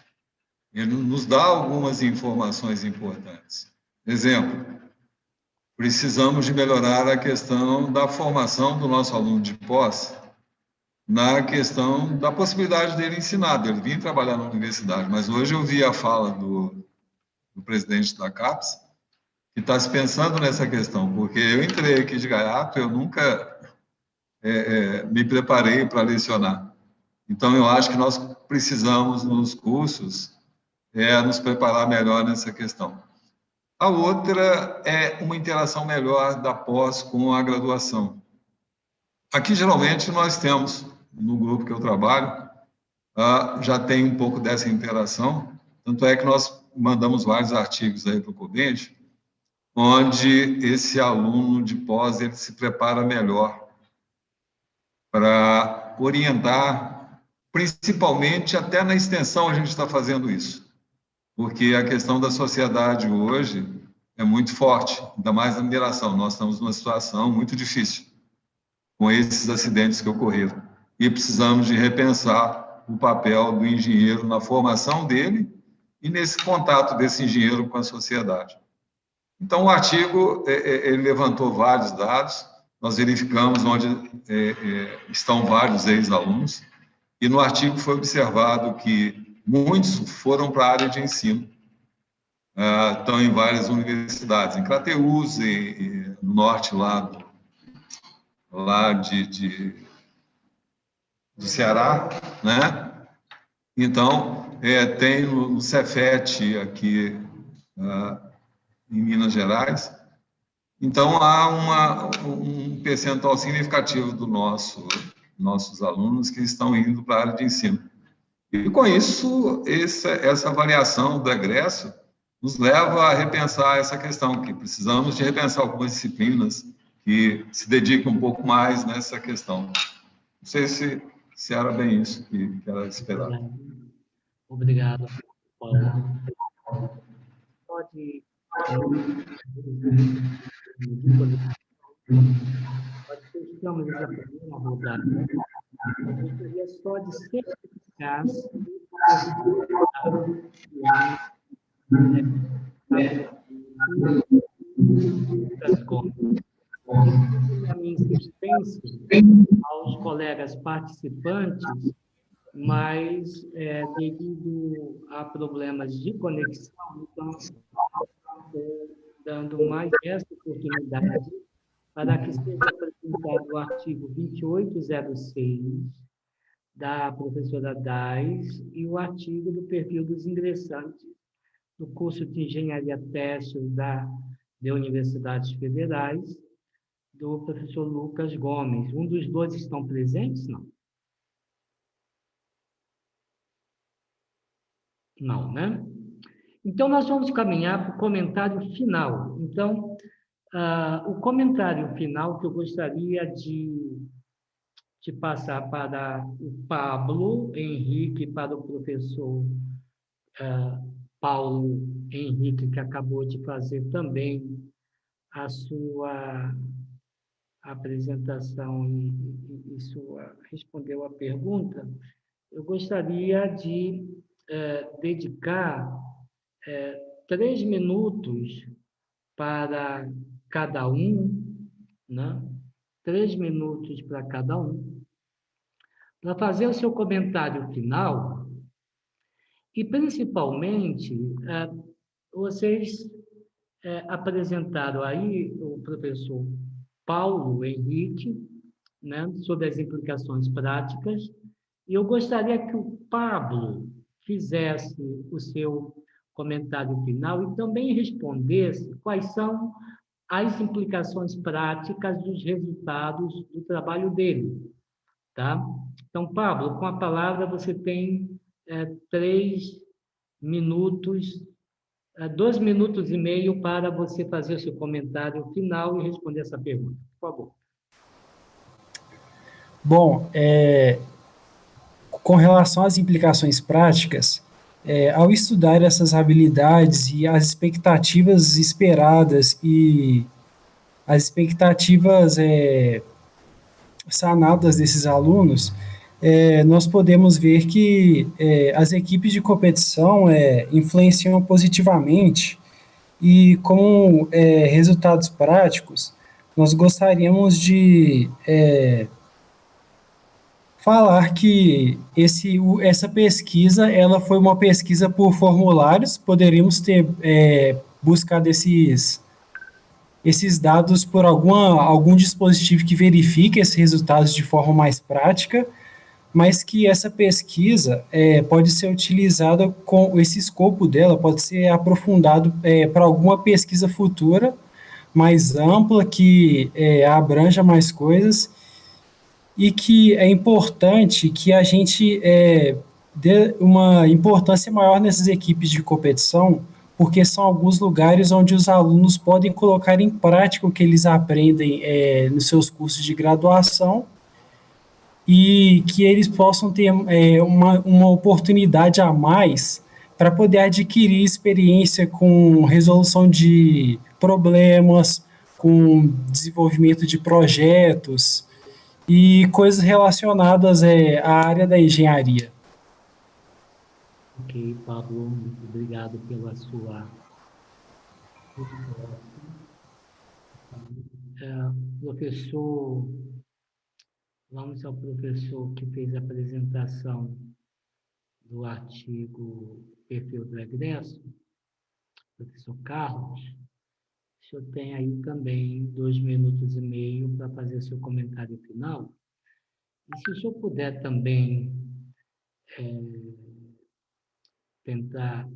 Ele nos dá algumas informações importantes. Exemplo, precisamos de melhorar a questão da formação do nosso aluno de pós, na questão da possibilidade dele ensinar, dele vir trabalhar na universidade. Mas hoje eu vi a fala do presidente da CAPES, que está se pensando nessa questão, porque eu entrei aqui de gaiato, eu nunca me preparei para lecionar. Então, eu acho que nós precisamos, nos cursos, nos preparar melhor nessa questão. A outra é uma interação melhor da pós com a graduação. Aqui, geralmente, nós temos, no grupo que eu trabalho, já tem um pouco dessa interação, tanto é que nós mandamos vários artigos aí para o COBEND, onde esse aluno de pós ele se prepara melhor para orientar, principalmente até na extensão a gente está fazendo isso, porque a questão da sociedade hoje é muito forte, ainda mais na mineração. Nós estamos numa situação muito difícil com esses acidentes que ocorreram e precisamos de repensar o papel do engenheiro na formação dele e nesse contato desse engenheiro com a sociedade. Então, o artigo ele levantou vários dados, nós verificamos onde estão vários ex-alunos, e no artigo foi observado que muitos foram para a área de ensino, estão em várias universidades, em Crateús, no norte do Ceará, né? Então, tem no Cefet aqui em Minas Gerais. Então, há um percentual significativo dos nossos alunos que estão indo para a área de ensino. E, com isso, essa avaliação do egresso nos leva a repensar essa questão, que precisamos de repensar algumas disciplinas que se dediquem um pouco mais nessa questão. Não sei se era bem isso que era esperado. Obrigado, Paulo. Pode fechamos essa primeira rodada. Eu gostaria só de certificar se a minha insistência aos colegas participantes, mas devido a problemas de conexão, então, dando mais essa oportunidade para que seja apresentado o artigo 2806 da professora Dais e o artigo do perfil dos ingressantes do curso de Engenharia Têxtil de Universidades Federais, do professor Lucas Gomes. Um dos dois estão presentes? Não. Não, né? Então, nós vamos caminhar para o comentário final. Então, o comentário final que eu gostaria de passar para o Pablo Henrique, para o professor Paulo Henrique, que acabou de fazer também a sua apresentação e respondeu a pergunta. Eu gostaria de dedicar 3 minutos para cada um, né? 3 minutos para cada um, para fazer o seu comentário final e, principalmente, vocês apresentaram aí o professor Paulo Henrique, né, sobre as implicações práticas, e eu gostaria que o Pablo fizesse o seu comentário final e também respondesse quais são as implicações práticas dos resultados do trabalho dele, tá? Então, Pablo, com a palavra você tem 3 minutos, 2 minutos e meio para você fazer o seu comentário final e responder essa pergunta, por favor. Bom, com relação às implicações práticas, ao estudar essas habilidades e as expectativas esperadas e as expectativas sanadas desses alunos, nós podemos ver que as equipes de competição influenciam positivamente e, como resultados práticos, nós gostaríamos de falar que essa pesquisa ela foi uma pesquisa por formulários, poderíamos ter buscado esses dados por algum dispositivo que verifique esses resultados de forma mais prática, mas que essa pesquisa pode ser utilizada com esse escopo dela, pode ser aprofundado para alguma pesquisa futura mais ampla, que abranja mais coisas, e que é importante que a gente dê uma importância maior nessas equipes de competição, porque são alguns lugares onde os alunos podem colocar em prática o que eles aprendem nos seus cursos de graduação e que eles possam ter uma oportunidade a mais para poder adquirir experiência com resolução de problemas, com desenvolvimento de projetos e coisas relacionadas à área da engenharia. Ok, Pablo, muito obrigado pela sua resposta. Professor, vamos ao professor que fez a apresentação do artigo Perfil do Egresso, professor Carlos. O senhor tem aí também 2 minutos e meio para fazer seu comentário final. E se o senhor puder também tentar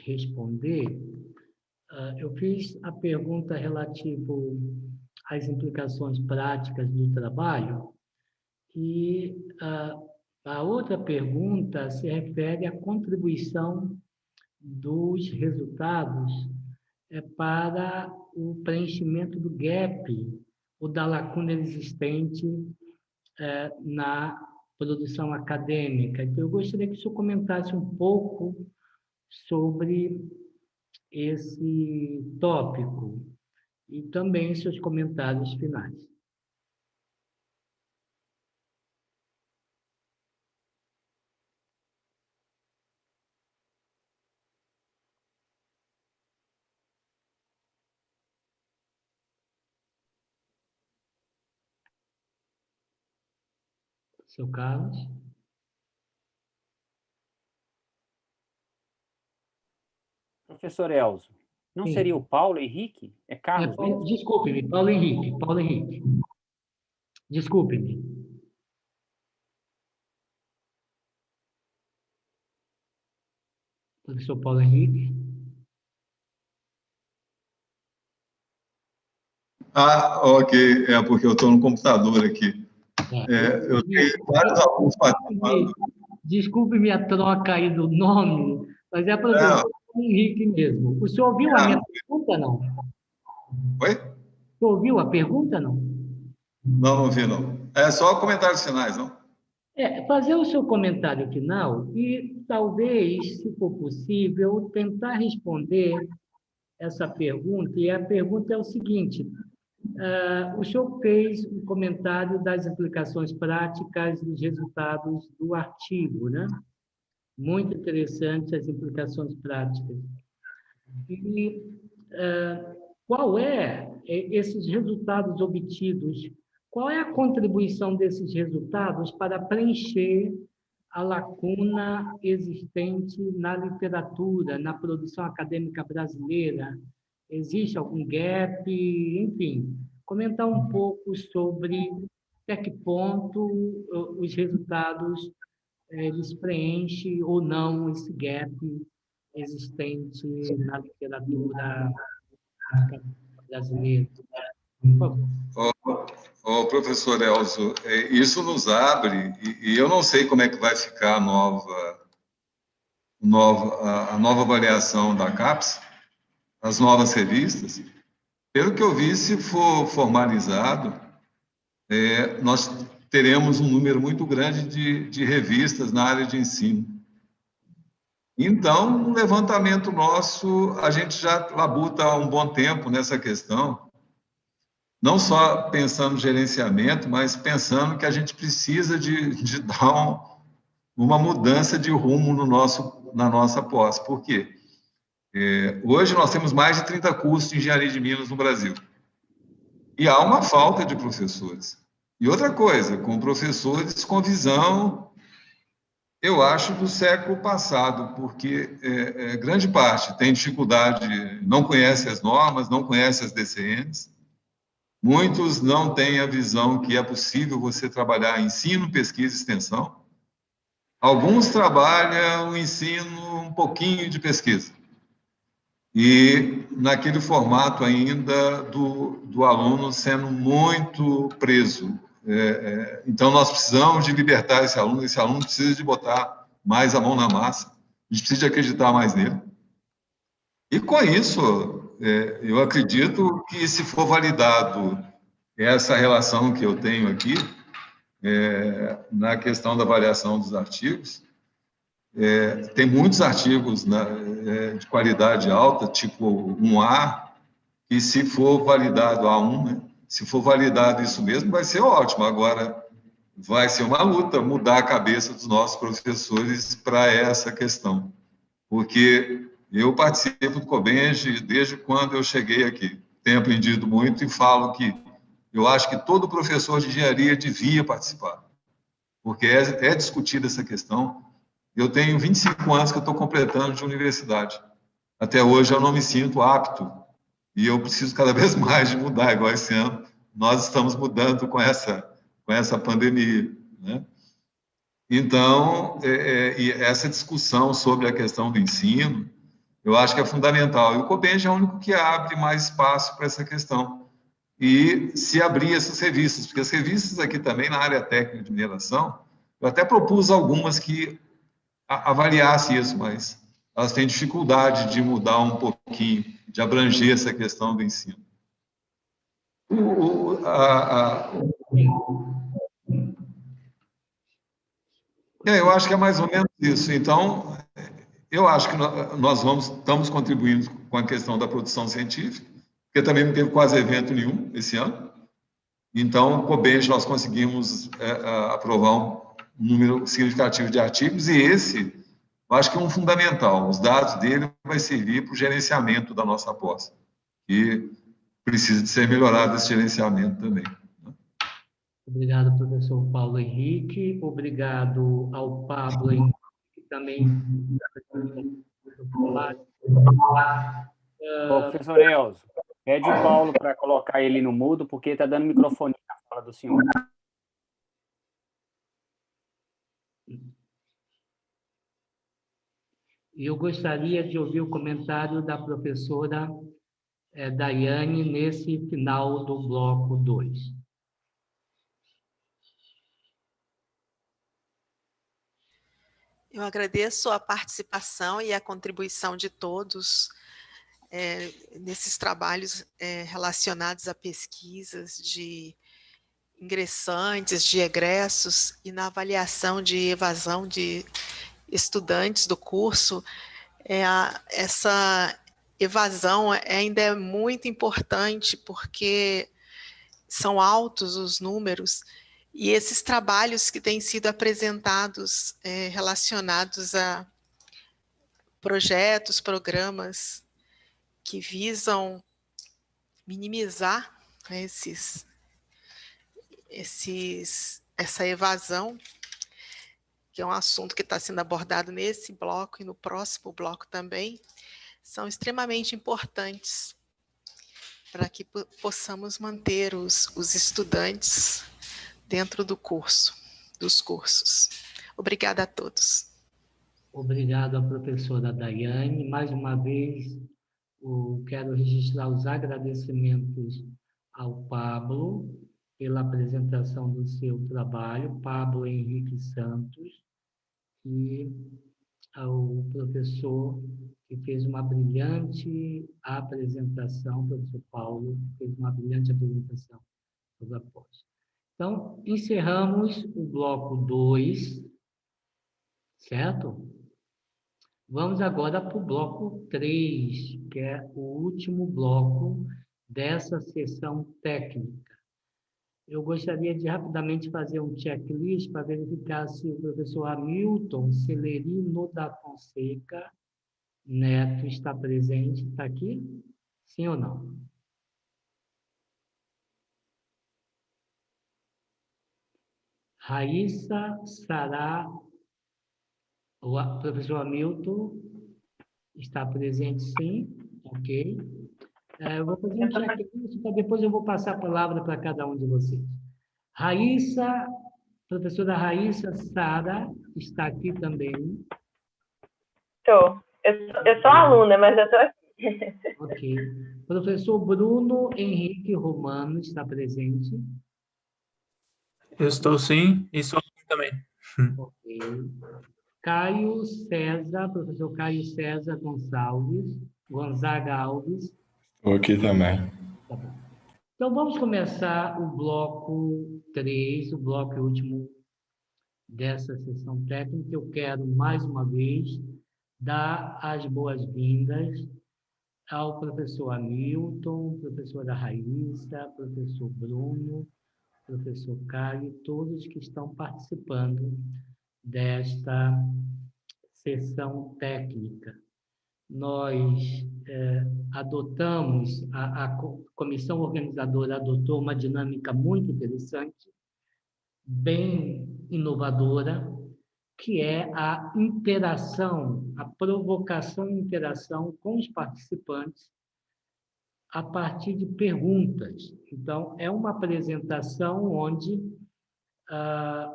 responder, eu fiz a pergunta relativa às implicações práticas do trabalho e a outra pergunta se refere à contribuição dos resultados para o preenchimento do gap ou da lacuna existente na produção acadêmica. Então, eu gostaria que o senhor comentasse um pouco sobre esse tópico e também seus comentários finais. Seu Carlos? Professor Elzo, não Sim. seria o Paulo Henrique? É Carlos mesmo? Desculpe-me, Paulo Henrique. Desculpe-me. Professor Paulo Henrique. Ok. É porque eu estou no computador aqui. Eu tenho vários alunos participando. Desculpe minha troca aí do nome, mas é professor Paulo Henrique mesmo. O senhor ouviu a minha pergunta, não? Oi? O senhor ouviu a pergunta, não? Não ouvi, não. É só comentários finais, não? Fazer o seu comentário final e talvez, se for possível, tentar responder essa pergunta. E a pergunta é o seguinte: o senhor fez um comentário das implicações práticas dos resultados do artigo, né? Muito interessante as implicações práticas. E qual esses resultados obtidos? Qual é a contribuição desses resultados para preencher a lacuna existente na literatura, na produção acadêmica brasileira? Existe algum gap? Enfim, comentar um pouco sobre até que ponto os resultados eles preenchem ou não esse gap existente na literatura brasileira. Por favor. Professor Elzo, isso nos abre, e eu não sei como é que vai ficar a nova avaliação da CAPES, as novas revistas. Pelo que eu vi, se for formalizado, nós teremos um número muito grande de revistas na área de ensino. Então, no levantamento nosso, a gente já labuta há um bom tempo nessa questão, não só pensando no gerenciamento, mas pensando que a gente precisa de dar uma mudança de rumo na nossa pós. Por quê? Hoje nós temos mais de 30 cursos de engenharia de Minas no Brasil. E há uma falta de professores. E outra coisa, com professores com visão, eu acho, do século passado, porque grande parte tem dificuldade, não conhece as normas, não conhece as DCNs. Muitos não têm a visão que é possível você trabalhar ensino, pesquisa e extensão. Alguns trabalham o ensino, um pouquinho de pesquisa. E naquele formato ainda do aluno sendo muito preso. Então, nós precisamos de libertar esse aluno precisa de botar mais a mão na massa, a gente precisa de acreditar mais nele. E com isso, eu acredito que se for validado essa relação que eu tenho aqui, na questão da avaliação dos artigos, tem muitos artigos de qualidade alta, tipo 1A, e se for validado A1, né? Se for validado isso mesmo, vai ser ótimo. Agora, vai ser uma luta mudar a cabeça dos nossos professores para essa questão. Porque eu participo do COBENGE desde quando eu cheguei aqui. Tenho aprendido muito e falo que eu acho que todo professor de engenharia devia participar, porque é discutida essa questão. Eu tenho 25 anos que eu estou completando de universidade. Até hoje eu não me sinto apto e eu preciso cada vez mais de mudar, igual esse ano. Nós estamos mudando com essa pandemia, né? Então, e essa discussão sobre a questão do ensino, eu acho que é fundamental. E o COBENGE é o único que abre mais espaço para essa questão. E se abrir essas revistas, porque as revistas aqui também, na área técnica de mineração, eu até propus algumas que avaliassem isso, mas elas têm dificuldade de mudar um pouquinho, de abranger essa questão do ensino. Eu acho que é mais ou menos isso. Então, eu acho que nós estamos contribuindo com a questão da produção científica, porque também não teve quase evento nenhum esse ano. Então, com o COBENGE, nós conseguimos aprovar um número significativo de artigos, e esse, eu acho que é um fundamental. Os dados dele vai servir para o gerenciamento da nossa pós, e precisa de ser melhorado esse gerenciamento também. Obrigado, professor Paulo Henrique. Obrigado ao Pablo Henrique, que também... Professor Elzo, pede o Paulo para colocar ele no mudo, porque está dando microfone na fala do senhor. Eu gostaria de ouvir o comentário da professora Daiane nesse final do bloco 2. Eu agradeço a participação e a contribuição de todos nesses trabalhos relacionados a pesquisas de ingressantes, de egressos e na avaliação de evasão de estudantes do curso. Essa evasão ainda é muito importante porque são altos os números e esses trabalhos que têm sido apresentados relacionados a projetos, programas que visam minimizar essa evasão, que é um assunto que está sendo abordado nesse bloco e no próximo bloco também, são extremamente importantes para que possamos manter os estudantes dentro dos cursos. Obrigada a todos. Obrigado à professora Daiane. Mais uma vez, quero registrar os agradecimentos ao Pablo pela apresentação do seu trabalho, Pablo Henrique Santos, e ao professor que fez uma brilhante apresentação, o professor Paulo, fez uma brilhante apresentação sobre a pós. Então, encerramos o bloco 2, certo? Vamos agora para o bloco 3, que é o último bloco dessa sessão técnica. Eu gostaria de rapidamente fazer um checklist para verificar se o professor Hamilton Celerino da Fonseca Neto está presente. Está aqui? Sim ou não? Raíssa Sará, o professor Hamilton está presente, sim. Ok. Eu vou fazer um checklist, para depois eu vou passar a palavra para cada um de vocês. Raíssa, professora Raíssa Sara, está aqui também. Estou. Eu sou aluna, mas eu estou aqui. Ok. Professor Bruno Henrique Romano está presente. Eu estou sim, e sou aluna também. Ok. Caio César, professor Caio César Gonzaga Alves. Estou aqui também. Tá bom. Então, vamos começar o bloco 3, o bloco último dessa sessão técnica. Eu quero, mais uma vez, dar as boas-vindas ao professor Hamilton, professora Raíssa, professor Bruno, professor Caio, todos que estão participando desta sessão técnica. Nós adotamos, a comissão organizadora adotou uma dinâmica muito interessante, bem inovadora, que é a interação, a provocação e interação com os participantes a partir de perguntas. Então, é uma apresentação onde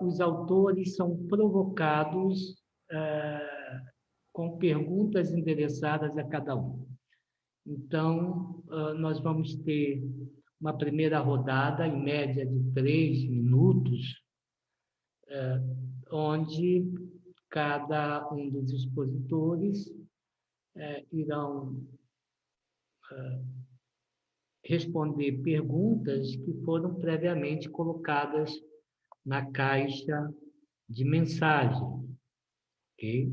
os autores são provocados com perguntas endereçadas a cada um. Então, nós vamos ter uma primeira rodada, em média de 3 minutos, onde cada um dos expositores irão responder perguntas que foram previamente colocadas na caixa de mensagem. Ok?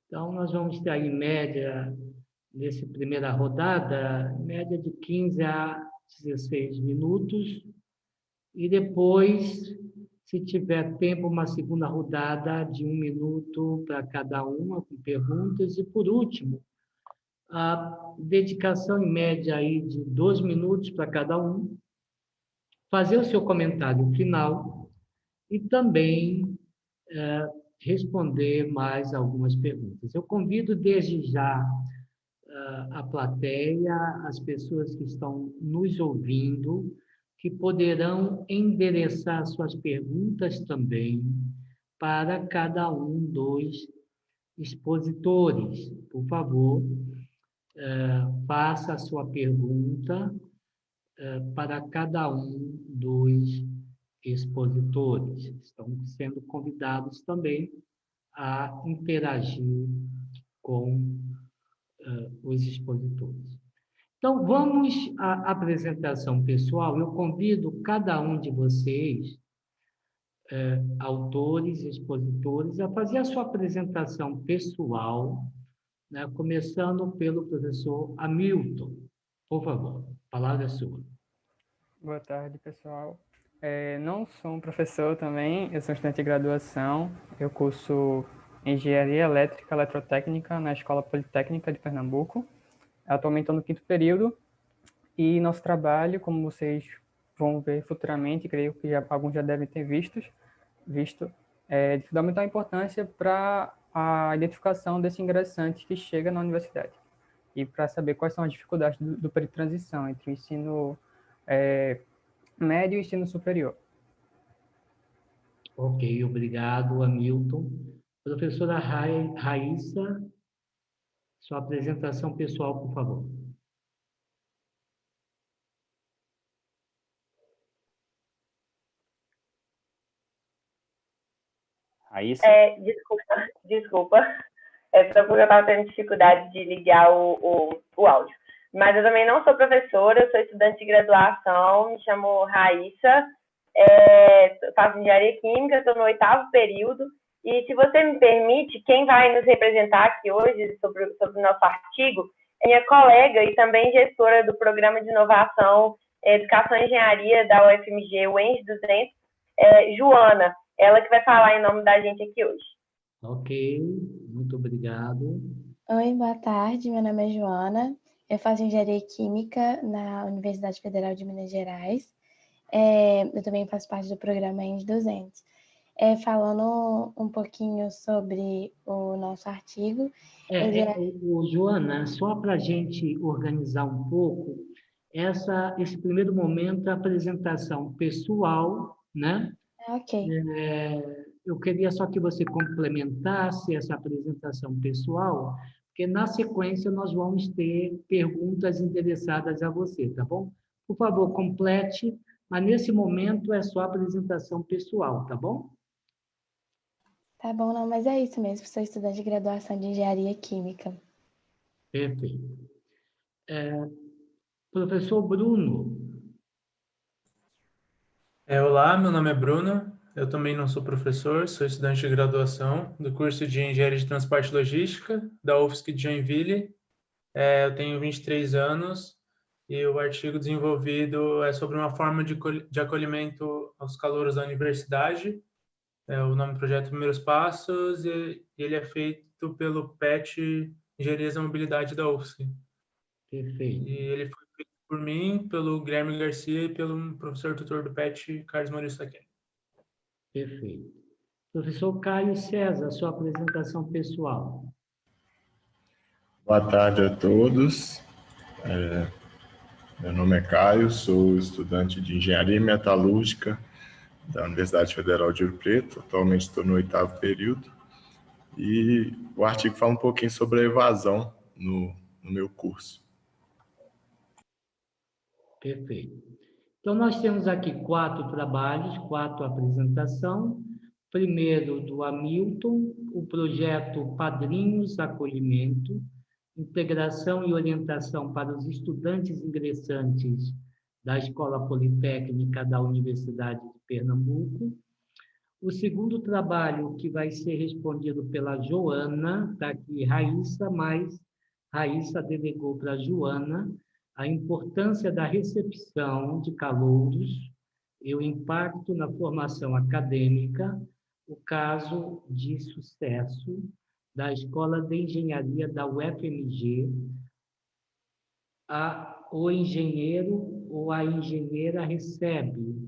Então, nós vamos ter aí, em média, nessa primeira rodada, média de 15 a 16 minutos, e depois, se tiver tempo, uma segunda rodada de 1 minuto para cada uma, com perguntas, e, por último, a dedicação, em média, aí de 2 minutos para cada um, fazer o seu comentário final e também responder mais algumas perguntas. Eu convido desde já a plateia, as pessoas que estão nos ouvindo, que poderão endereçar suas perguntas também para cada um dos expositores, por favor, faça a sua pergunta para cada um dos expositores. Estão sendo convidados também a interagir com os expositores. Então, vamos à apresentação pessoal. Eu convido cada um de vocês, autores, expositores, a fazer a sua apresentação pessoal, né, começando pelo professor Hamilton. Por favor, a palavra é sua. Boa tarde, pessoal. Não sou um professor também, eu sou estudante de graduação, eu curso Engenharia Elétrica e Eletrotécnica na Escola Politécnica de Pernambuco. Atualmente estou no 5º período e nosso trabalho, como vocês vão ver futuramente, creio que alguns já devem ter visto, é de fundamental importância para a identificação desse ingressante que chega na universidade e para saber quais são as dificuldades do período de transição entre o ensino médio e o ensino superior. Ok, obrigado, Hamilton. Professora Raíssa, sua apresentação pessoal, por favor. Raíssa? Desculpa. É só porque eu estava tendo dificuldade de ligar o áudio. Mas eu também não sou professora, eu sou estudante de graduação, me chamo Raíssa, faço engenharia química, estou no 8º período, e se você me permite, quem vai nos representar aqui hoje sobre o nosso artigo é minha colega e também gestora do Programa de Inovação, Educação e Engenharia da UFMG, o ENG 200, Joana, ela que vai falar em nome da gente aqui hoje. Ok, muito obrigado. Oi, boa tarde, meu nome é Joana, eu faço Engenharia Química na Universidade Federal de Minas Gerais, eu também faço parte do programa ENG 200. Falando um pouquinho sobre o nosso artigo. Joana, só para a gente organizar um pouco, esse primeiro momento é a apresentação pessoal, né? Ok. Eu queria só que você complementasse essa apresentação pessoal, porque na sequência nós vamos ter perguntas endereçadas a você, tá bom? Por favor, complete, mas nesse momento é só a apresentação pessoal, tá bom? Tá bom, não, mas é isso mesmo, sou estudante de graduação de Engenharia Química. Perfeito. Professor Bruno. Olá, meu nome é Bruno, eu também não sou professor, sou estudante de graduação do curso de Engenharia de Transporte e Logística da UFSC de Joinville. Eu tenho 23 anos e o artigo desenvolvido é sobre uma forma de acolhimento aos calouros da universidade. O nome do projeto Primeiros Passos, e ele é feito pelo PET Engenharia da Mobilidade da UFSC. Perfeito. E ele foi feito por mim, pelo Guilherme Garcia e pelo professor tutor do PET, Carlos Maurício Taquini. Perfeito. Professor Caio César, sua apresentação pessoal. Boa tarde a todos. Meu nome é Caio, sou estudante de Engenharia Metalúrgica da Universidade Federal de Ouro Preto. Atualmente estou no 8º período. E o artigo fala um pouquinho sobre a evasão no meu curso. Perfeito. Então, nós temos aqui 4 trabalhos, 4 apresentações. Primeiro, do Hamilton, o projeto Padrinhos Acolhimento, Integração e Orientação para os Estudantes Ingressantes da Escola Politécnica da Universidade de Pernambuco. O segundo trabalho, que vai ser respondido pela Joana, está aqui Raíssa, mas Raíssa delegou para a Joana a importância da recepção de calouros e o impacto na formação acadêmica, o caso de sucesso da Escola de Engenharia da UFMG, o engenheiro ou a engenheira recebe.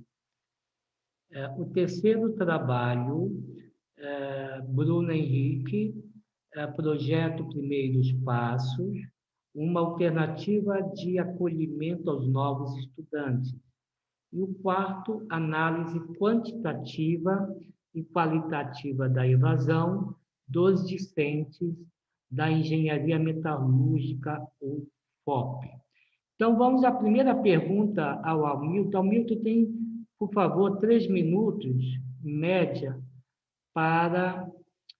O terceiro trabalho, Bruno Henrique, projeto Primeiros Passos, uma alternativa de acolhimento aos novos estudantes. E o quarto, análise quantitativa e qualitativa da evasão, dos discentes da Engenharia Metalúrgica, ou FOP. Então, vamos à primeira pergunta ao Hamilton. Hamilton tem, por favor, 3 minutos, em média, para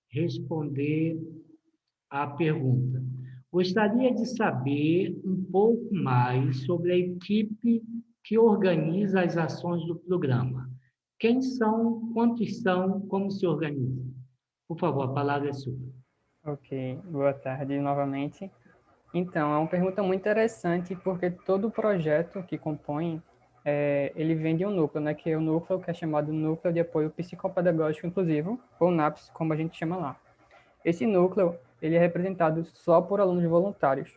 responder à pergunta. Gostaria de saber um pouco mais sobre a equipe que organiza as ações do programa. Quem são, quantos são, como se organizam? Por favor, a palavra é sua. Ok, boa tarde novamente. Então, é uma pergunta muito interessante, porque todo projeto que compõe, ele vem de um núcleo, né, que é o núcleo que é chamado Núcleo de Apoio Psicopedagógico Inclusivo, ou NAPS, como a gente chama lá. Esse núcleo, ele é representado só por alunos voluntários,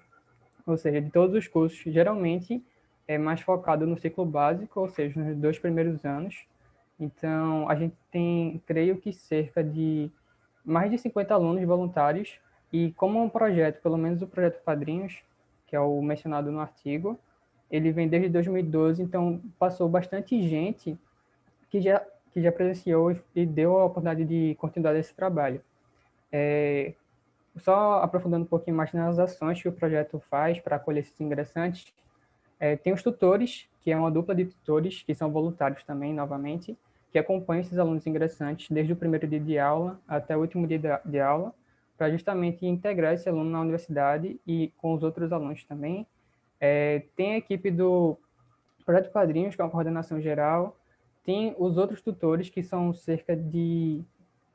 ou seja, de todos os cursos, geralmente é mais focado no ciclo básico, ou seja, nos 2 primeiros anos. Então, a gente tem, creio que cerca de mais de 50 alunos voluntários, e como um projeto, pelo menos o projeto Padrinhos, que é o mencionado no artigo, ele vem desde 2012, então passou bastante gente que já presenciou e deu a oportunidade de continuidade desse trabalho. Só aprofundando um pouquinho mais nas ações que o projeto faz para acolher esses ingressantes, tem os tutores, que é uma dupla de tutores, que são voluntários também, novamente, que acompanham esses alunos ingressantes desde o primeiro dia de aula até o último dia de aula, para justamente integrar esse aluno na universidade e com os outros alunos também. Tem a equipe do Projeto Padrinhos, que é uma coordenação geral, tem os outros tutores, que são cerca de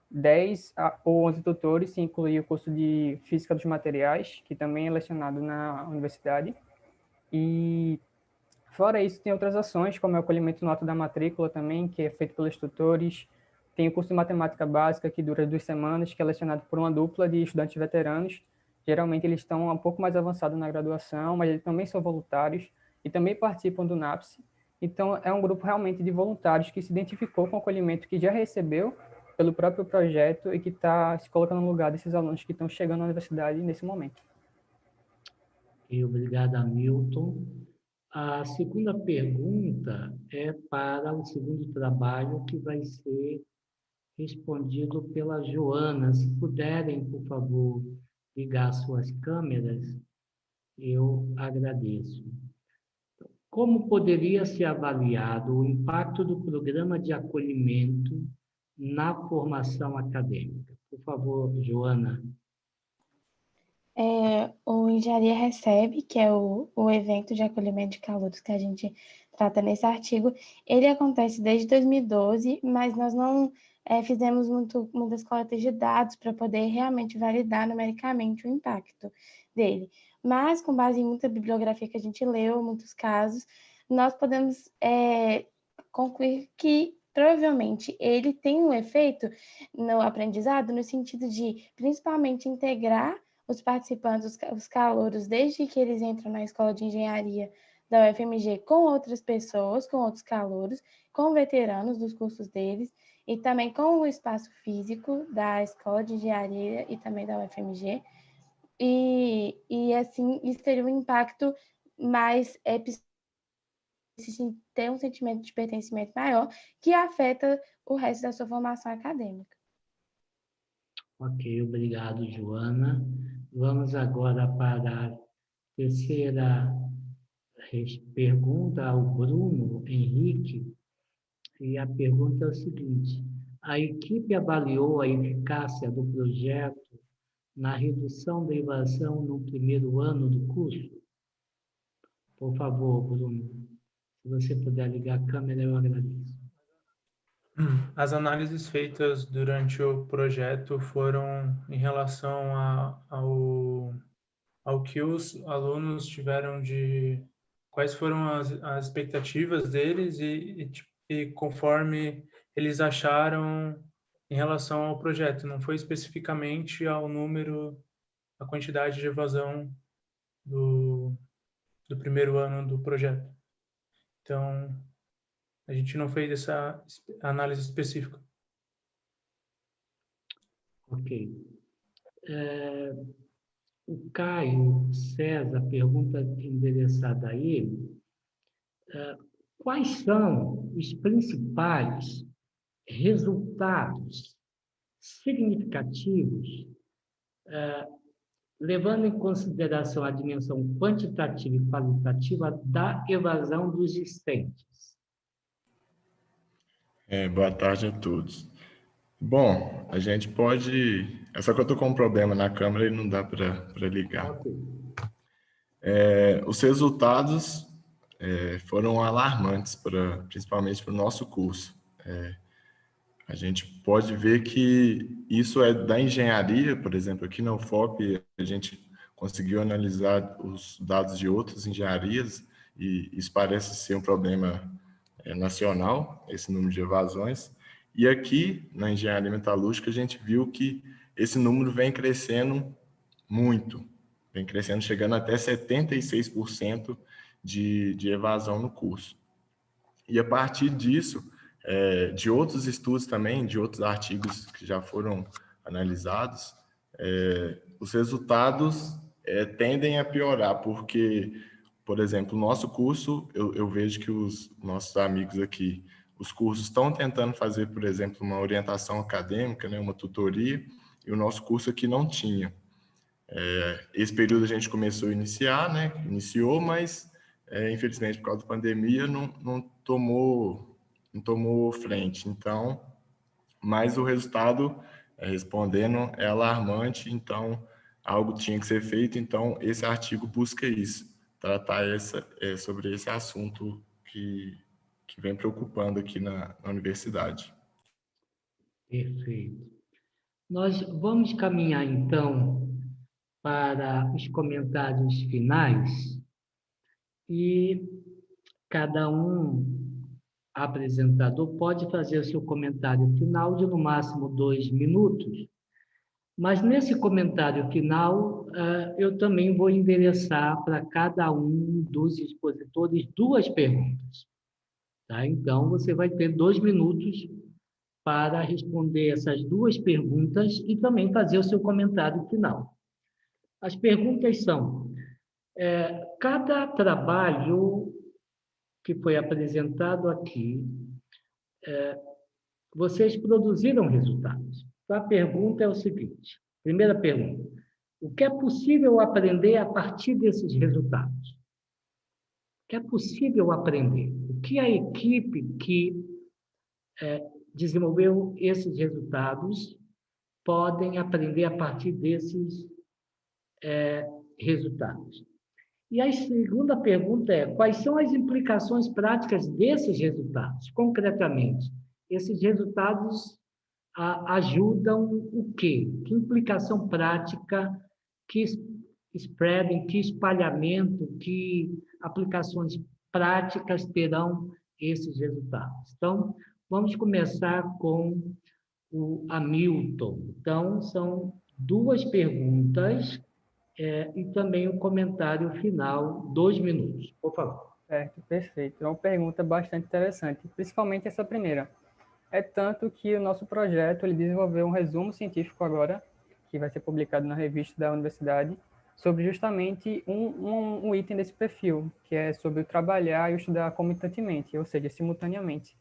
10 ou 11 tutores, se incluir o curso de Física dos Materiais, que também é lecionado na universidade. E, fora isso, tem outras ações, como é o acolhimento no ato da matrícula também, que é feito pelos tutores. Tem o curso de Matemática Básica, que dura 2 semanas, que é lecionado por uma dupla de estudantes veteranos. Geralmente, eles estão um pouco mais avançados na graduação, mas eles também são voluntários e também participam do NAPS. Então, é um grupo realmente de voluntários que se identificou com o acolhimento que já recebeu pelo próprio projeto e que está se colocando no lugar desses alunos que estão chegando à universidade nesse momento. E obrigado, Hamilton. A segunda pergunta é para o segundo trabalho, que vai ser respondido pela Joana. Se puderem, por favor, ligar suas câmeras, eu agradeço. Como poderia ser avaliado o impacto do programa de acolhimento na formação acadêmica? Por favor, Joana. O Engenharia Recebe, que é o evento de acolhimento de calouros que a gente trata nesse artigo, ele acontece desde 2012, mas nós não fizemos muitas coletas de dados para poder realmente validar numericamente o impacto dele. Mas, com base em muita bibliografia que a gente leu, muitos casos, nós podemos concluir que provavelmente ele tem um efeito no aprendizado, no sentido de, principalmente, integrar os participantes, os calouros, desde que eles entram na escola de engenharia da UFMG com outras pessoas, com outros calouros, com veteranos dos cursos deles, e também com o espaço físico da escola de engenharia e também da UFMG. E assim, isso teria um impacto mais ter um sentimento de pertencimento maior, que afeta o resto da sua formação acadêmica. Ok, obrigado, Joana. Vamos agora para a terceira pergunta ao Bruno Henrique. E a pergunta é o seguinte: a equipe avaliou a eficácia do projeto na redução da evasão no primeiro ano do curso? Por favor, Bruno, se você puder ligar a câmera, eu agradeço. As análises feitas durante o projeto foram em relação ao que os alunos tiveram de... Quais foram as expectativas deles e conforme eles acharam em relação ao projeto. Não foi especificamente ao número, a quantidade de evasão do primeiro ano do projeto. Então, a gente não fez essa análise específica. Ok. O Caio César pergunta endereçada a ele: quais são os principais resultados significativos, levando em consideração a dimensão quantitativa e qualitativa da evasão dos discentes. Boa tarde a todos. Bom, a gente pode... É só que eu estou com um problema na câmera e não dá para ligar. Ok. Os resultados foram alarmantes, principalmente para o nosso curso. A gente pode ver que isso é da engenharia, por exemplo, aqui na UFOP a gente conseguiu analisar os dados de outras engenharias e isso parece ser um problema nacional, esse número de evasões. E aqui, na engenharia metalúrgica, a gente viu que esse número vem crescendo muito, vem crescendo, chegando até 76% de evasão no curso. E a partir disso, de outros estudos também, de outros artigos que já foram analisados, os resultados tendem a piorar, porque, por exemplo, o nosso curso, eu vejo que os nossos amigos aqui, os cursos estão tentando fazer, por exemplo, uma orientação acadêmica, né, uma tutoria, e o nosso curso aqui não tinha. Esse período a gente começou a iniciar, né, iniciou, mas, infelizmente, por causa da pandemia, não tomou frente. Então, mas o resultado, respondendo, é alarmante, então algo tinha que ser feito, então esse artigo busca isso, tratar sobre esse assunto que vem preocupando aqui na universidade. Perfeito. Nós vamos caminhar, então, para os comentários finais e cada apresentador pode fazer o seu comentário final de, no máximo, 2 minutos, mas nesse comentário final, eu também vou endereçar para cada um dos expositores 2 perguntas. Tá? Então, você vai ter 2 minutos para responder essas 2 perguntas e também fazer o seu comentário final. As perguntas são: cada trabalho que foi apresentado aqui, vocês produziram resultados. Então, a pergunta é o seguinte: primeira pergunta, o que é possível aprender a partir desses resultados? O que é possível aprender? O que a equipe que desenvolveu esses resultados podem aprender a partir desses resultados? E a segunda pergunta é: quais são as implicações práticas desses resultados? Concretamente, esses resultados ajudam o quê? Que implicação prática, que spreading, que espalhamento, que aplicações práticas terão esses resultados? Então, vamos começar com o Hamilton. Então, são 2 perguntas e também o comentário final, 2 minutos, por favor. Certo, perfeito. É uma pergunta bastante interessante, principalmente essa primeira. É tanto que o nosso projeto ele desenvolveu um resumo científico agora, que vai ser publicado na revista da universidade, sobre justamente um item desse perfil, que é sobre o trabalhar e o estudar comitantemente, ou seja, simultaneamente.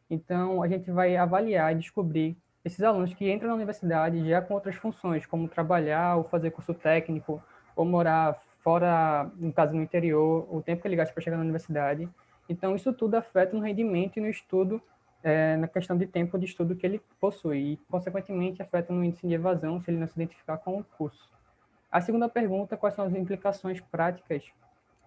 Então, a gente vai avaliar e descobrir esses alunos que entram na universidade já com outras funções, como trabalhar ou fazer curso técnico, ou morar fora, no caso, no interior, o tempo que ele gasta para chegar na universidade. Então, isso tudo afeta no rendimento e no estudo, na questão de tempo de estudo que ele possui, e, consequentemente, afeta no índice de evasão se ele não se identificar com o curso. A segunda pergunta, quais são as implicações práticas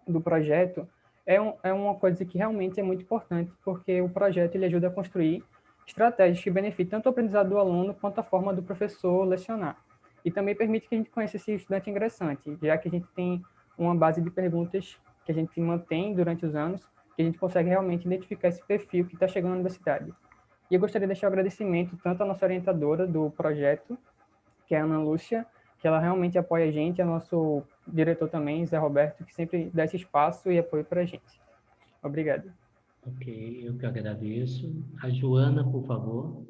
do projeto, é uma coisa que realmente é muito importante, porque o projeto ele ajuda a construir estratégias que beneficiam tanto o aprendizado do aluno quanto a forma do professor lecionar. E também permite que a gente conheça esse estudante ingressante, já que a gente tem uma base de perguntas que a gente mantém durante os anos, que a gente consegue realmente identificar esse perfil que está chegando na universidade. E eu gostaria de deixar um agradecimento tanto à nossa orientadora do projeto, que é a Ana Lúcia, que ela realmente apoia a gente, ao nosso diretor também, Zé Roberto, que sempre dá esse espaço e apoio para a gente. Obrigado. Ok, eu que agradeço. A Joana, por favor.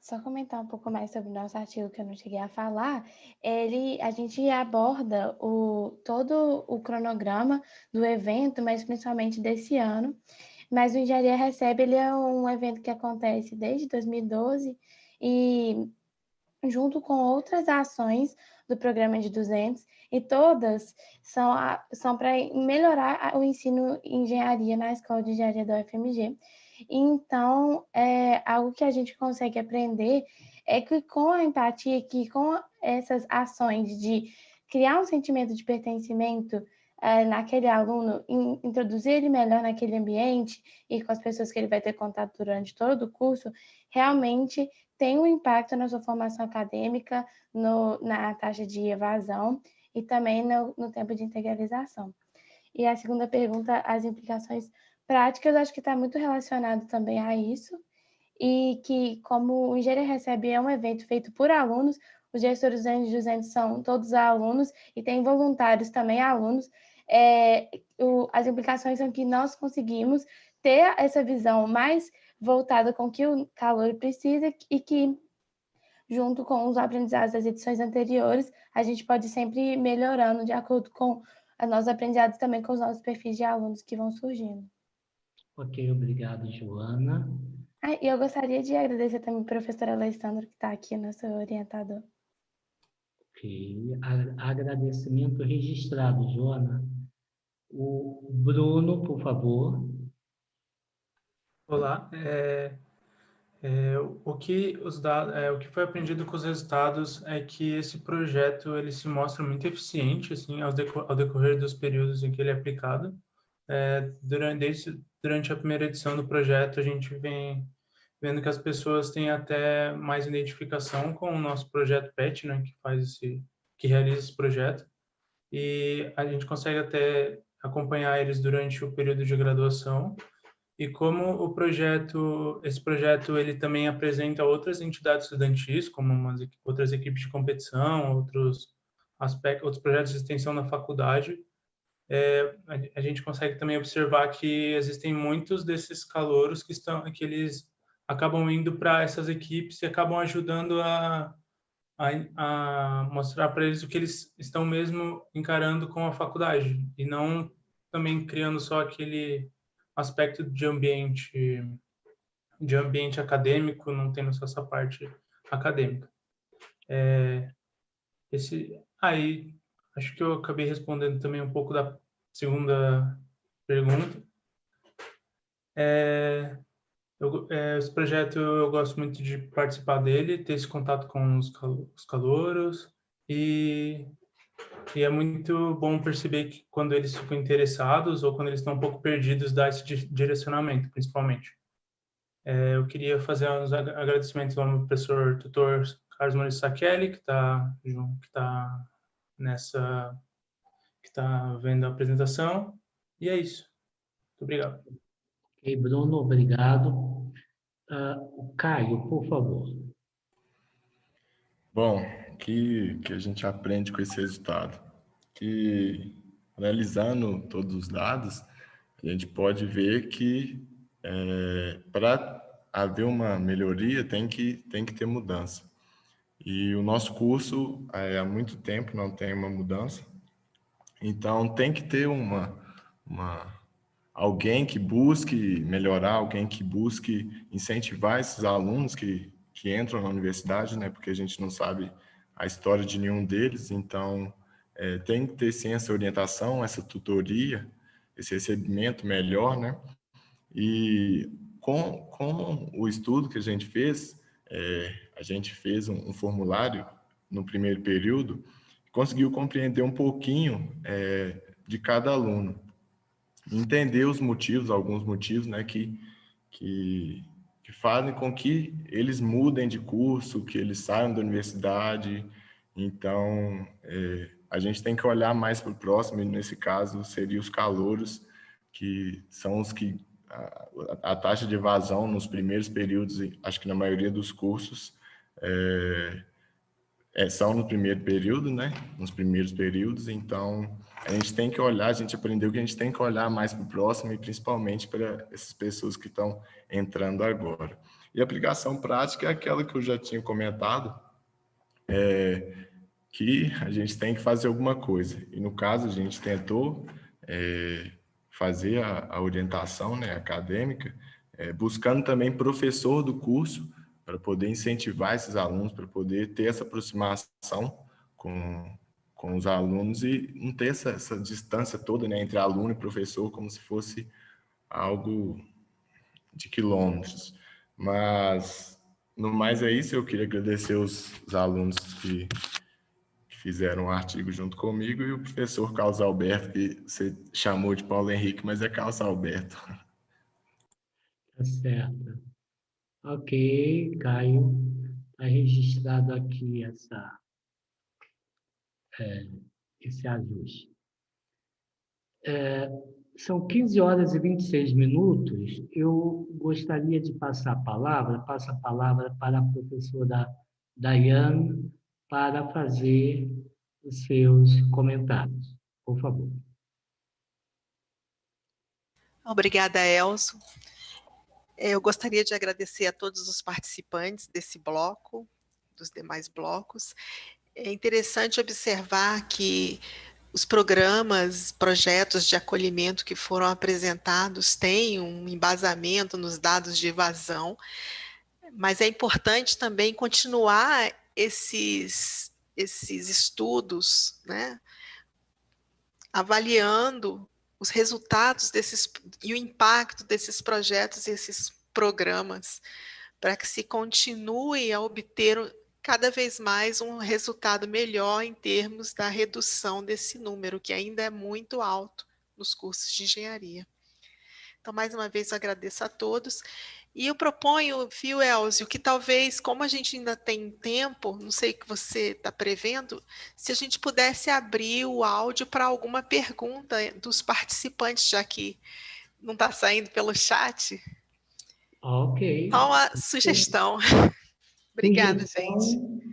Só comentar um pouco mais sobre o nosso artigo que eu não cheguei a falar. A gente aborda todo o cronograma do evento, mas principalmente desse ano, mas o Engenharia Recebe, ele é um evento que acontece desde 2012 e junto com outras ações do programa de 200, e todas são para melhorar o ensino em engenharia na Escola de Engenharia da UFMG. Então, algo que a gente consegue aprender é que com a empatia, que com essas ações de criar um sentimento de pertencimento naquele aluno, introduzir ele melhor naquele ambiente e com as pessoas que ele vai ter contato durante todo o curso, realmente tem um impacto na sua formação acadêmica, na taxa de evasão e também no tempo de integralização. E a segunda pergunta, as implicações práticas, acho que está muito relacionado também a isso, e que como o Engenharia Recebe é um evento feito por alunos, os gestores de 200 são todos alunos e tem voluntários também alunos, as implicações são que nós conseguimos ter essa visão mais voltada com o que o calouro precisa e que, junto com os aprendizados das edições anteriores, a gente pode sempre ir melhorando de acordo com os nossos aprendizados, também com os nossos perfis de alunos que vão surgindo. Ok, obrigado, Joana. E eu gostaria de agradecer também a professora Alessandra, que está aqui, nosso orientador. Ok, agradecimento registrado, Joana. O Bruno, por favor. Olá, o que foi aprendido com os resultados é que esse projeto ele se mostra muito eficiente assim, ao decorrer dos períodos em que ele é aplicado. Durante a primeira edição do projeto, a gente vem vendo que as pessoas têm até mais identificação com o nosso projeto PET, né, que realiza esse projeto, e a gente consegue até acompanhar eles durante o período de graduação. E como esse projeto ele também apresenta outras entidades estudantis, como outras equipes de competição, outros projetos de extensão na faculdade, a gente consegue também observar que existem muitos desses calouros que eles acabam indo para essas equipes e acabam ajudando a mostrar para eles o que eles estão mesmo encarando com a faculdade, e não também criando só aquele aspecto de ambiente acadêmico, não tendo só essa parte acadêmica. Aí, acho que eu acabei respondendo também um pouco da segunda pergunta. Esse projeto, eu gosto muito de participar dele, ter esse contato com os calouros, e é muito bom perceber que quando eles ficam interessados ou quando eles estão um pouco perdidos, dá esse direcionamento, principalmente. Eu queria fazer uns agradecimentos ao meu professor tutor Carlos Maurício Sachelli, que está vendo a apresentação, e é isso. Muito obrigado. Ok, Bruno, obrigado. Caio, por favor. Bom, o que a gente aprende com esse resultado? Que, analisando todos os dados, a gente pode ver que para haver uma melhoria tem que ter mudança. E o nosso curso, há muito tempo, não tem uma mudança. Então, tem que ter alguém que busque melhorar, alguém que busque incentivar esses alunos que entram na universidade, né? Porque a gente não sabe a história de nenhum deles. Então, tem que ter, sim, essa orientação, essa tutoria, esse recebimento melhor, né? E com o estudo que a gente fez um formulário no primeiro período, conseguiu compreender um pouquinho de cada aluno, entender os motivos, alguns motivos, né, que fazem com que eles mudem de curso, que eles saiam da universidade. Então, a gente tem que olhar mais para o próximo, e nesse caso seriam os calouros, que são os que a taxa de evasão nos primeiros períodos, acho que na maioria dos cursos, são no primeiro período, né? Nos primeiros períodos. Então, a gente tem que olhar, a gente aprendeu que a gente tem que olhar mais para o próximo, e principalmente para essas pessoas que estão entrando agora. E a aplicação prática é aquela que eu já tinha comentado, que a gente tem que fazer alguma coisa. E, no caso, a gente tentou fazer a orientação, né, acadêmica, buscando também professor do curso para poder incentivar esses alunos, para poder ter essa aproximação com os alunos e não ter essa distância toda, né, entre aluno e professor, como se fosse algo de quilômetros. Mas, no mais é isso, eu queria agradecer os alunos que fizeram um artigo junto comigo e o professor Carlos Alberto, que você chamou de Paulo Henrique, mas é Carlos Alberto. Tá certo. Ok, Caio. Está registrado aqui esse ajuste. São 15 horas e 26 minutos. Eu gostaria de passar a palavra, passo a palavra para a professora Daiane para fazer os seus comentários. Por favor. Obrigada, Elzo. Eu gostaria de agradecer a todos os participantes desse bloco, dos demais blocos. É interessante observar que os programas, projetos de acolhimento que foram apresentados têm um embasamento nos dados de evasão, mas é importante também continuar esses estudos, né, avaliando os resultados e o impacto desses projetos e esses programas, para que se continue a obter cada vez mais um resultado melhor em termos da redução desse número, que ainda é muito alto nos cursos de engenharia. Então, mais uma vez, eu agradeço a todos. E eu proponho, viu, Elzio, que talvez, como a gente ainda tem tempo, não sei o que você está prevendo, se a gente pudesse abrir o áudio para alguma pergunta dos participantes, já que não está saindo pelo chat. Ok. Só uma sugestão. Obrigada, gente.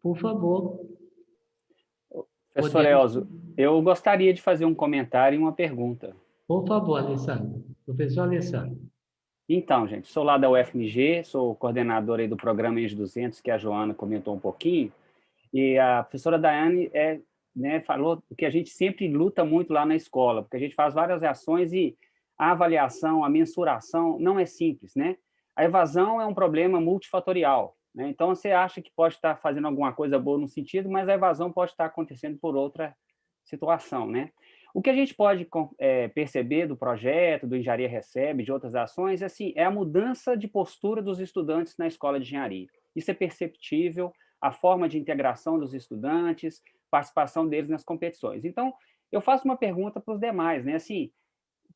Por favor. Professor Elzo, eu gostaria de fazer um comentário e uma pergunta. Por favor, Alessandro. Professor Alessandro. Então, gente, sou lá da UFMG, sou coordenador aí do programa ENGE 200, que a Joana comentou um pouquinho, e a professora Daiane falou que a gente sempre luta muito lá na escola, porque a gente faz várias ações e a avaliação, a mensuração não é simples, né? A evasão é um problema multifatorial, né? Então, você acha que pode estar fazendo alguma coisa boa no sentido, mas a evasão pode estar acontecendo por outra situação, né? O que a gente pode perceber do projeto, do Engenharia Recebe, de outras ações, assim, é a mudança de postura dos estudantes na escola de engenharia. Isso é perceptível, a forma de integração dos estudantes, participação deles nas competições. Então, eu faço uma pergunta para os demais, né? Assim,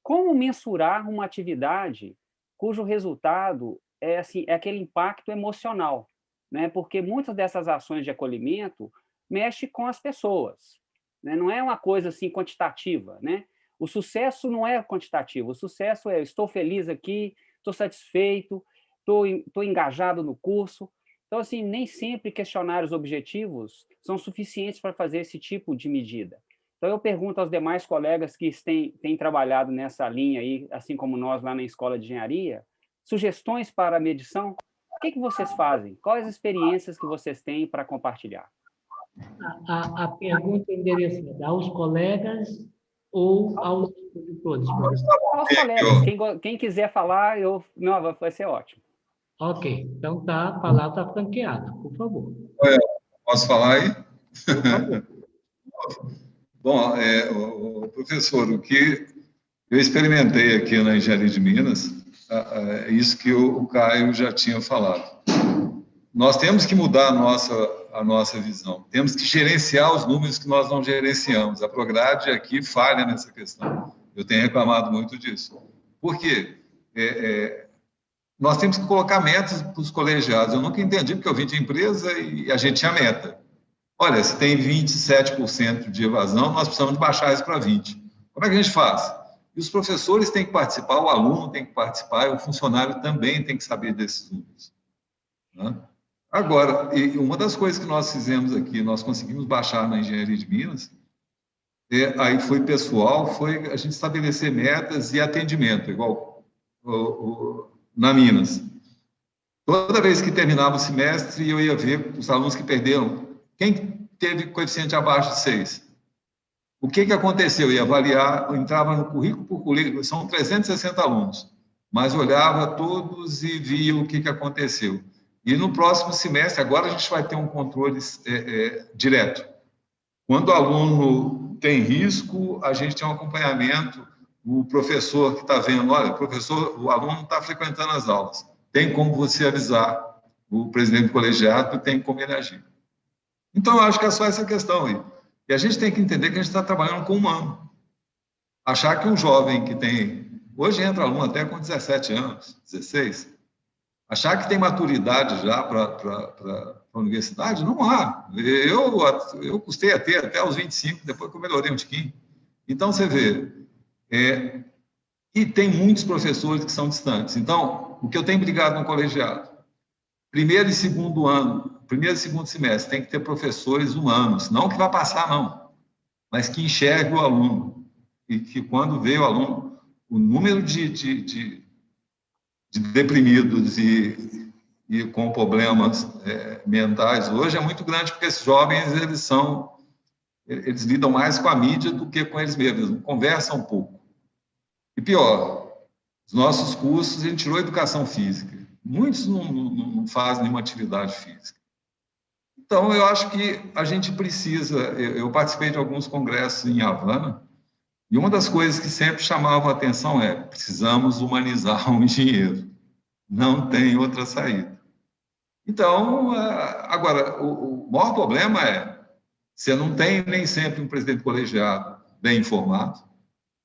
como mensurar uma atividade cujo resultado é aquele impacto emocional, né? Porque muitas dessas ações de acolhimento mexem com as pessoas, né? Não é uma coisa assim quantitativa, né? O sucesso não é quantitativo, o sucesso é: estou feliz aqui, estou satisfeito, estou engajado no curso. Então, assim, nem sempre questionários objetivos são suficientes para fazer esse tipo de medida. Então, eu pergunto aos demais colegas que têm trabalhado nessa linha aí, assim como nós lá na Escola de Engenharia, sugestões para a medição? O que vocês fazem? Quais as experiências que vocês têm para compartilhar? A pergunta é endereçada aos colegas ou aos expositores? Aos colegas. Quem quiser falar, vai ser ótimo. Ok. Então, a palavra está franqueada, por favor. Posso falar aí? Por favor. Bom, professor, o que eu experimentei aqui na Engenharia de Minas, isso que o Caio já tinha falado. Nós temos que mudar a nossa visão, temos que gerenciar os números que nós não gerenciamos. A Prograde aqui falha nessa questão. Eu tenho reclamado muito disso. Por quê? Nós temos que colocar metas para os colegiados. Eu nunca entendi, porque eu vim de empresa e a gente tinha meta. Olha, se tem 27% de evasão, nós precisamos baixar isso para 20%. Como é que a gente faz? E os professores têm que participar, o aluno tem que participar, e o funcionário também tem que saber desses números, né? Agora, e uma das coisas que nós fizemos aqui, nós conseguimos baixar na Engenharia de Minas, aí foi pessoal, foi a gente estabelecer metas e atendimento, igual na Minas. Toda vez que terminava o semestre, eu ia ver os alunos que perderam. Quem teve coeficiente abaixo de 6? O que aconteceu? Ia avaliar, entrava no currículo por currículo, são 360 alunos, mas olhava todos e via o que aconteceu. E no próximo semestre, agora a gente vai ter um controle direto. Quando o aluno tem risco, a gente tem um acompanhamento, o professor que está vendo, olha, professor, o aluno não está frequentando as aulas, tem como você avisar o presidente do colegiado, tem como ele agir. Então, eu acho que é só essa questão aí. E a gente tem que entender que a gente está trabalhando com o humano. Achar que um jovem que tem... Hoje entra aluno até com 17 anos, 16. Achar que tem maturidade já para a universidade, não há. Eu custei a ter até os 25, depois que eu melhorei um tiquinho. Então, você vê... E tem muitos professores que são distantes. Então, o que eu tenho brigado no colegiado, primeiro e segundo semestre, tem que ter professores humanos, não que vai passar, não, mas que enxergue o aluno, e que quando vê o aluno, o número de deprimidos e com problemas mentais hoje é muito grande, porque esses jovens, eles lidam mais com a mídia do que com eles mesmos, conversam um pouco. E pior, os nossos cursos, a gente tirou educação física. Muitos não fazem nenhuma atividade física. Então, eu acho que a gente precisa... Eu participei de alguns congressos em Havana, e uma das coisas que sempre chamavam a atenção precisamos humanizar o engenheiro. Não tem outra saída. Então, agora, o maior problema você não tem nem sempre um presidente colegiado bem informado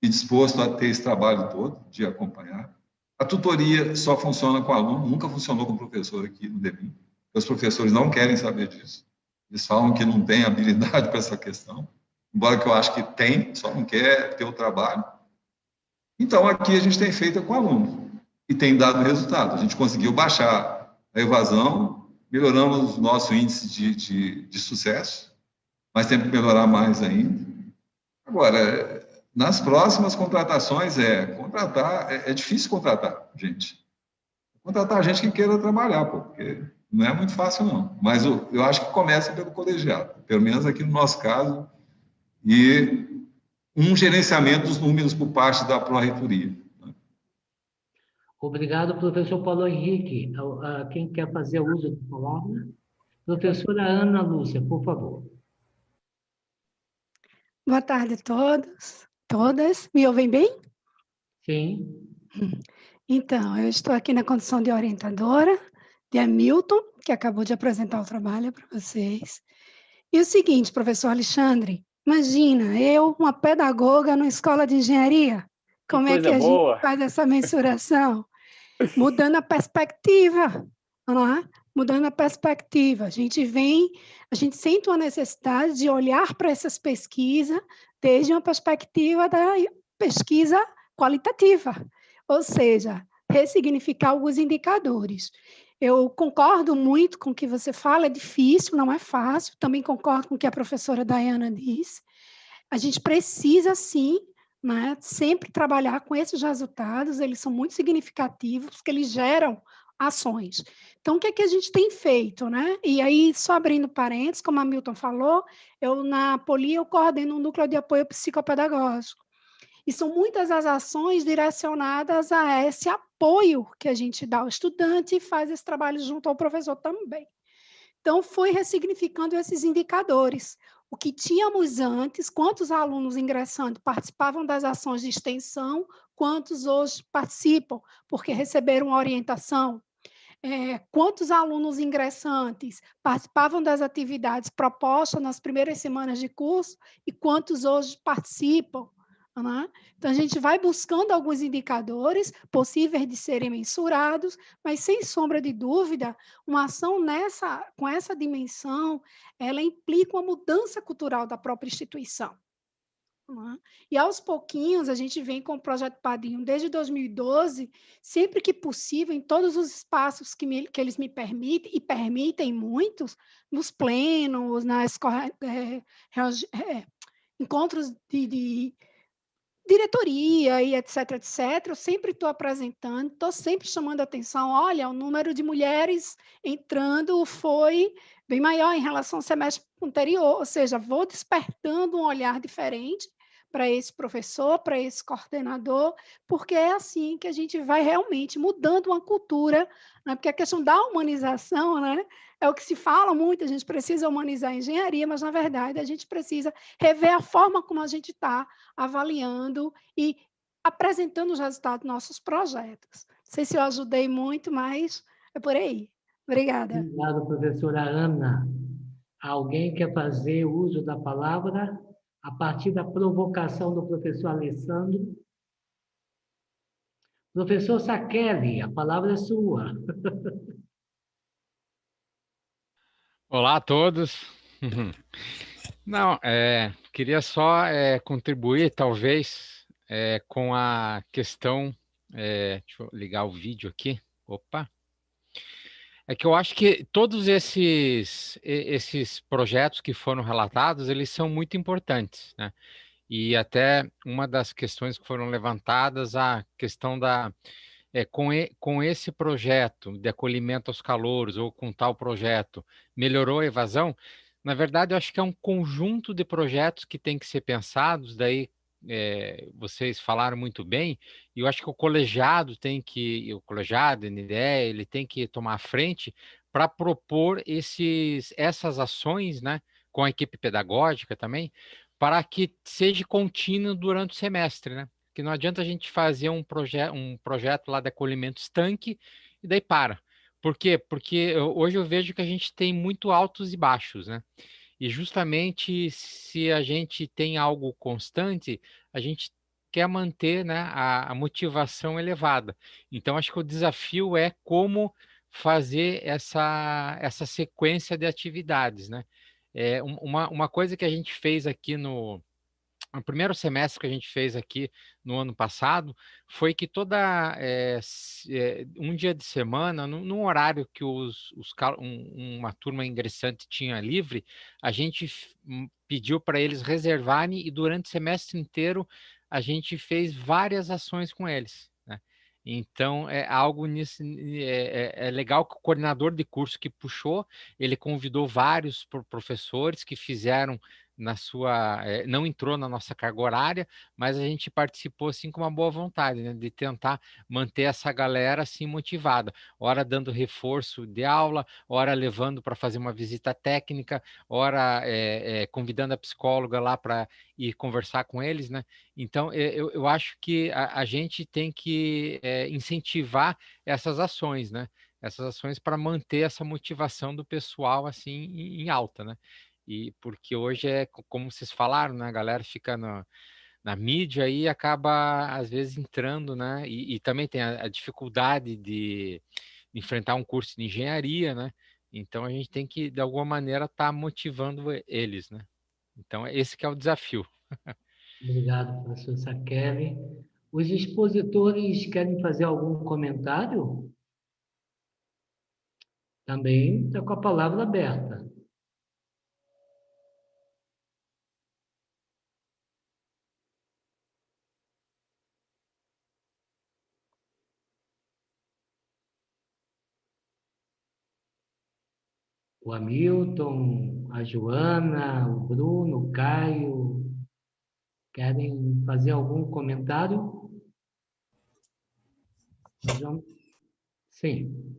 e disposto a ter esse trabalho todo de acompanhar. A tutoria só funciona com aluno, nunca funcionou com professor aqui no DEMIN. Os professores não querem saber disso. Eles falam que não tem habilidade para essa questão, embora que eu acho que tem, só não quer ter o trabalho. Então, aqui a gente tem feito com aluno e tem dado resultado. A gente conseguiu baixar a evasão, melhoramos o nosso índice de sucesso, mas tem que melhorar mais ainda. Agora, nas próximas contratações, é difícil contratar gente. Contratar gente que queira trabalhar, porque não é muito fácil, não. Mas eu acho que começa pelo colegiado, pelo menos aqui no nosso caso, e um gerenciamento dos números por parte da pró-reitoria. Obrigado, professor Paulo Henrique. Quem quer fazer uso da palavra? Professora Ana Lúcia, por favor. Boa tarde a todos, todas. Me ouvem bem? Sim. Então, eu estou aqui na condição de orientadora de Hamilton, que acabou de apresentar o trabalho para vocês. E o seguinte, professor Alexandre, imagina, eu, uma pedagoga numa escola de engenharia, como é que a gente faz essa mensuração? Mudando a perspectiva, não é? Mudando a perspectiva. A gente sente uma necessidade de olhar para essas pesquisas desde uma perspectiva da pesquisa qualitativa, ou seja, ressignificar alguns indicadores. Eu concordo muito com o que você fala, é difícil, não é fácil, também concordo com o que a professora Dayana disse. A gente precisa, sim, né, sempre trabalhar com esses resultados, eles são muito significativos, porque eles geram ações. Então, o que é que a gente tem feito, né? E aí, só abrindo parênteses, como a Milton falou, na Poli, eu coordeno um núcleo de apoio psicopedagógico. E são muitas as ações direcionadas a esse apoio que a gente dá ao estudante e faz esse trabalho junto ao professor também. Então, foi ressignificando esses indicadores. O que tínhamos antes, quantos alunos ingressantes participavam das ações de extensão, quantos hoje participam porque receberam orientação, quantos alunos ingressantes participavam das atividades propostas nas primeiras semanas de curso e quantos hoje participam. Né? Então, a gente vai buscando alguns indicadores possíveis de serem mensurados, mas, sem sombra de dúvida, uma ação com essa dimensão, ela implica uma mudança cultural da própria instituição. Né? E, aos pouquinhos, a gente vem com o Projeto Padrinho desde 2012, sempre que possível, em todos os espaços que eles me permitem, e permitem muitos, nos plenos, nas encontros de diretoria e etc, eu sempre estou apresentando, estou sempre chamando a atenção, olha, o número de mulheres entrando foi bem maior em relação ao semestre anterior, ou seja, vou despertando um olhar diferente para esse professor, para esse coordenador, porque é assim que a gente vai realmente mudando uma cultura, né? Porque a questão da humanização, né, é o que se fala muito, a gente precisa humanizar a engenharia, mas, na verdade, a gente precisa rever a forma como a gente está avaliando e apresentando os resultados dos nossos projetos. Não sei se eu ajudei muito, mas é por aí. Obrigada. Obrigado, professora Ana. Alguém quer fazer uso da palavra a partir da provocação do professor Alessandro? Professor Saqueli, a palavra é sua. Olá a todos. Não, queria só contribuir, talvez, com a questão. Deixa eu ligar o vídeo aqui. Opa! É que eu acho que todos esses projetos que foram relatados, eles são muito importantes, né? E até uma das questões que foram levantadas, a questão com esse projeto de acolhimento aos calouros, ou com tal projeto, melhorou a evasão? Na verdade, eu acho que é um conjunto de projetos que tem que ser pensados, daí vocês falaram muito bem, e eu acho que o colegiado, NDE, ele tem que tomar a frente para propor essas ações, né, com a equipe pedagógica também, para que seja contínuo durante o semestre, né? Que não adianta a gente fazer um projeto lá de acolhimento estanque e daí para. Por quê? Porque hoje eu vejo que a gente tem muito altos e baixos, né? E justamente se a gente tem algo constante, a gente quer manter, né, a motivação elevada. Então, acho que o desafio é como fazer essa sequência de atividades, né? Uma coisa que a gente fez aqui no primeiro semestre que a gente fez aqui no ano passado foi que um dia de semana, num horário que uma turma ingressante tinha livre, a gente pediu para eles reservarem e durante o semestre inteiro a gente fez várias ações com eles, né? Então, é algo nisso, é legal que o coordenador de curso que puxou, ele convidou vários professores que fizeram não entrou na nossa carga horária, mas a gente participou assim com uma boa vontade, né, de tentar manter essa galera assim motivada, ora dando reforço de aula, ora levando para fazer uma visita técnica, ora convidando a psicóloga lá para ir conversar com eles, né? Então eu acho que a gente tem que incentivar essas ações, né? Essas ações para manter essa motivação do pessoal assim em alta, né? E porque hoje como vocês falaram, né, a galera fica na mídia e acaba, às vezes, entrando, né? E também tem a dificuldade de enfrentar um curso de engenharia, né? Então, a gente tem que, de alguma maneira, estar motivando eles, né? Então, esse que é o desafio. Obrigado, professor Saqueli. Os expositores querem fazer algum comentário? Também está com a palavra aberta. O Hamilton, a Joana, o Bruno, o Caio, querem fazer algum comentário? Sim.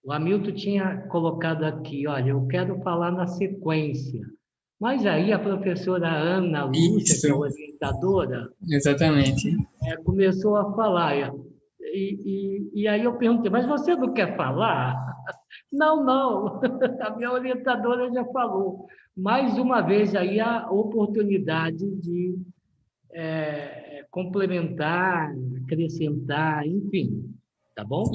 O Hamilton tinha colocado aqui, olha, eu quero falar na sequência. Mas aí a professora Ana Lúcia, que é orientadora, exatamente, começou a falar. E aí eu perguntei, mas você não quer falar? Não, a minha orientadora já falou. Mais uma vez aí a oportunidade de complementar, acrescentar, enfim, tá bom?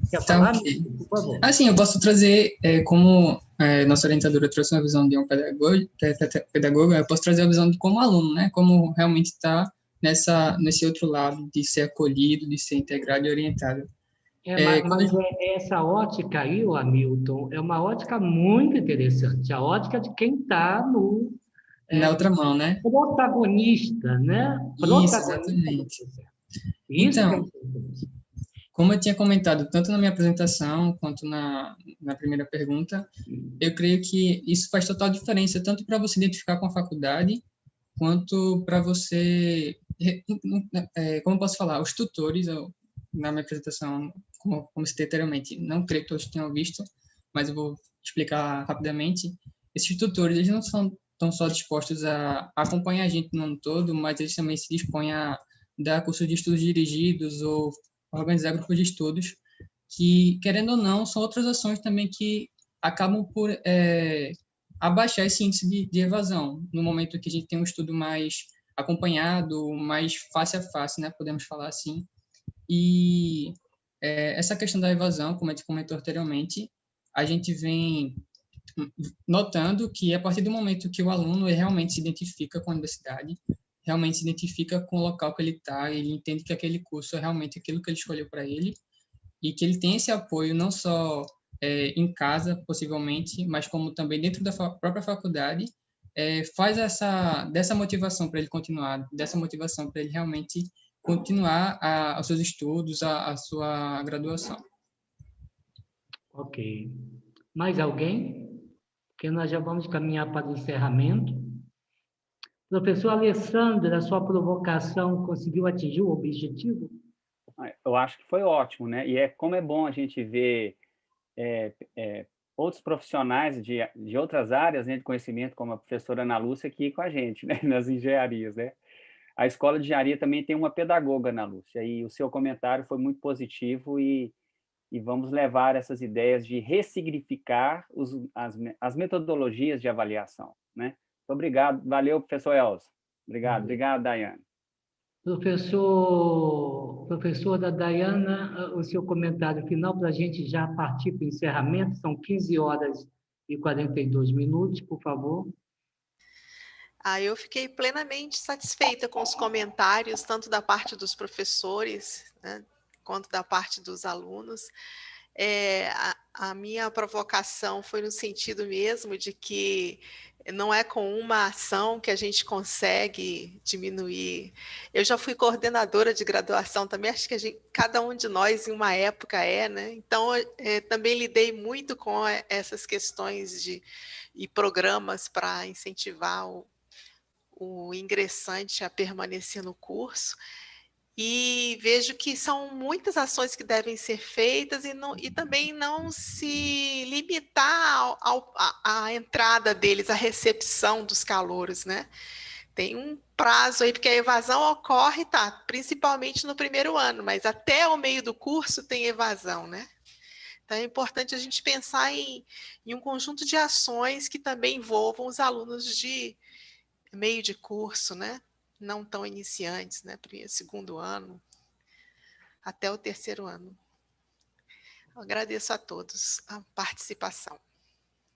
Quer falar, okay. Por favor. Assim, eu posso trazer, como nossa orientadora trouxe uma visão de um pedagogo, eu posso trazer a visão de como aluno, né? Como realmente está nesse outro lado de ser acolhido, de ser integrado e orientado. Mas essa ótica aí, o Hamilton, é uma ótica muito interessante. A ótica de quem está na outra mão, né? Protagonista, né? Isso, exatamente. Isso então, como eu tinha comentado, tanto na minha apresentação quanto na primeira pergunta, eu creio que isso faz total diferença, tanto para você identificar com a faculdade, quanto para você, como eu posso falar, os tutores, na minha apresentação, como citei anteriormente, não creio que todos tenham visto, mas eu vou explicar rapidamente. Esses tutores, eles não são tão só dispostos a acompanhar a gente no ano todo, mas eles também se dispõem a dar cursos de estudos dirigidos ou organizar grupos de estudos, que, querendo ou não, são outras ações também que acabam por abaixar esse índice de evasão, no momento que a gente tem um estudo mais acompanhado, mais face a face, né, podemos falar assim. E essa questão da evasão, como a gente comentou anteriormente, a gente vem notando que a partir do momento que o aluno realmente se identifica com a universidade, realmente se identifica com o local que ele está, ele entende que aquele curso é realmente aquilo que ele escolheu para ele, e que ele tem esse apoio não só em casa, possivelmente, mas como também dentro da própria faculdade, faz dessa motivação para ele continuar, dessa motivação para ele realmente continuar os seus estudos, a sua graduação. Ok. Mais alguém? Porque nós já vamos caminhar para o encerramento. Professor Alessandro, a sua provocação conseguiu atingir o objetivo? Eu acho que foi ótimo, né? E como é bom a gente ver outros profissionais de outras áreas, né, de conhecimento, como a professora Ana Lúcia, aqui com a gente, né, nas engenharias, né? A Escola de Engenharia também tem uma pedagoga, Ana Lúcia, e o seu comentário foi muito positivo e vamos levar essas ideias de ressignificar as metodologias de avaliação, né? Muito obrigado. Valeu, professor Elza. Obrigado. Obrigado, Daiane. Professora Daiana, o seu comentário final para a gente já partir para o encerramento. São 15 horas e 42 minutos, por favor. Eu fiquei plenamente satisfeita com os comentários, tanto da parte dos professores, né, quanto da parte dos alunos. A minha provocação foi no sentido mesmo de que não é com uma ação que a gente consegue diminuir. Eu já fui coordenadora de graduação também, acho que cada um de nós em uma época né? Então, também lidei muito com essas questões e programas para incentivar o ingressante a permanecer no curso. E vejo que são muitas ações que devem ser feitas e também não se limitar à entrada deles, à recepção dos calouros, né? Tem um prazo aí, porque a evasão ocorre, principalmente no primeiro ano, mas até o meio do curso tem evasão, né? Então é importante a gente pensar em um conjunto de ações que também envolvam os alunos de meio de curso, né? Não tão iniciantes, né? Segundo ano, até o terceiro ano. Eu agradeço a todos a participação.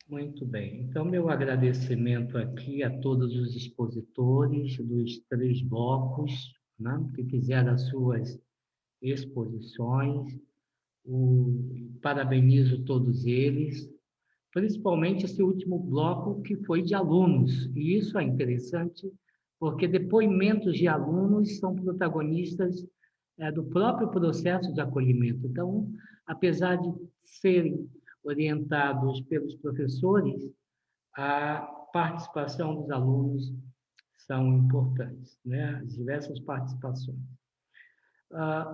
Muito bem. Então, meu agradecimento aqui a todos os expositores dos 3 blocos, né, que fizeram as suas exposições. Parabenizo todos eles, principalmente esse último bloco que foi de alunos. E isso é interessante, porque depoimentos de alunos são protagonistas do próprio processo de acolhimento. Então, apesar de serem orientados pelos professores, a participação dos alunos são importantes, né? As diversas participações.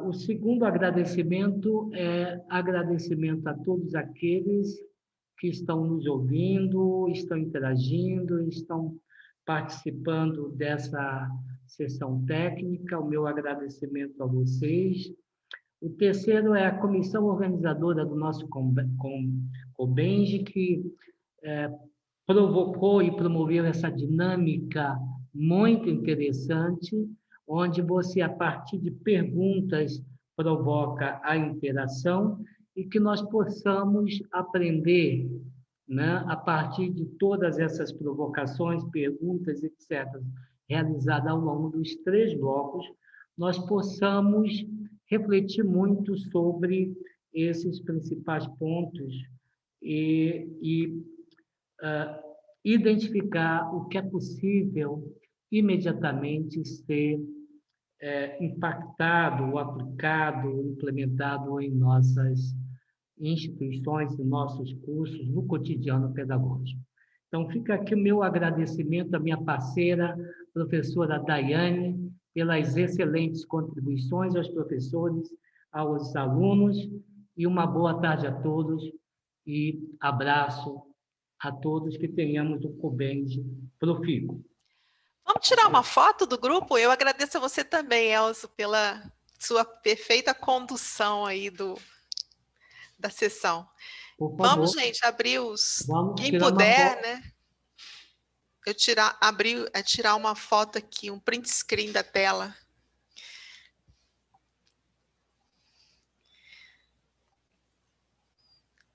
O segundo agradecimento é agradecimento a todos aqueles que estão nos ouvindo, estão interagindo, estão participando dessa sessão técnica. O meu agradecimento a vocês. O terceiro é a comissão organizadora do nosso COBENGE, que provocou e promoveu essa dinâmica muito interessante, onde você, a partir de perguntas, provoca a interação e que nós possamos aprender, né, a partir de todas essas provocações, perguntas, etc., realizadas ao longo dos 3 blocos, nós possamos refletir muito sobre esses principais pontos e identificar o que é possível imediatamente ser impactado, ou aplicado, ou implementado em nossas instituições, em nossos cursos, no cotidiano pedagógico. Então, fica aqui o meu agradecimento à minha parceira, professora Daiane, pelas excelentes contribuições aos professores, aos alunos, e uma boa tarde a todos, e abraço a todos, que tenhamos um COBEND profícuo. Vamos tirar uma foto do grupo? Eu agradeço a você também, Elzo, pela sua perfeita condução aí da sessão. Por favor, vamos, gente, abrir os... Quem puder, né? Eu tirar uma foto aqui, um print screen da tela.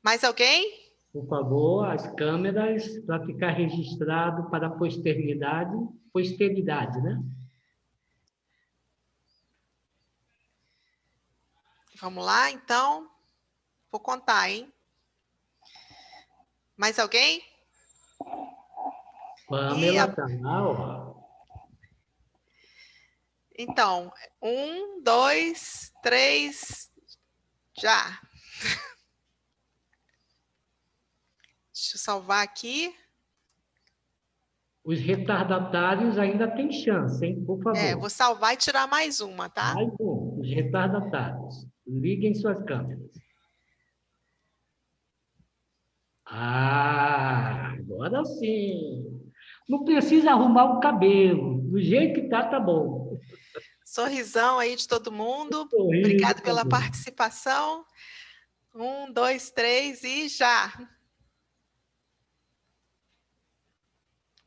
Mais alguém? Por favor, as câmeras, para ficar registrado para a posteridade, né? Vamos lá, então. Vou contar, hein? Mais alguém? Pamela está lá, ó. Então, 1, 2, 3, já. Deixa eu salvar aqui. Os retardatários ainda têm chance, hein? Por favor. Vou salvar e tirar mais uma, tá? Mais um. Os retardatários. Liguem suas câmeras. Agora sim. Não precisa arrumar o cabelo. Do jeito que tá bom. Sorrisão aí de todo mundo. Obrigado pela participação. 1, 2, 3 e já.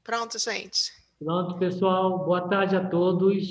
Pronto, gente. Pronto, pessoal. Boa tarde a todos.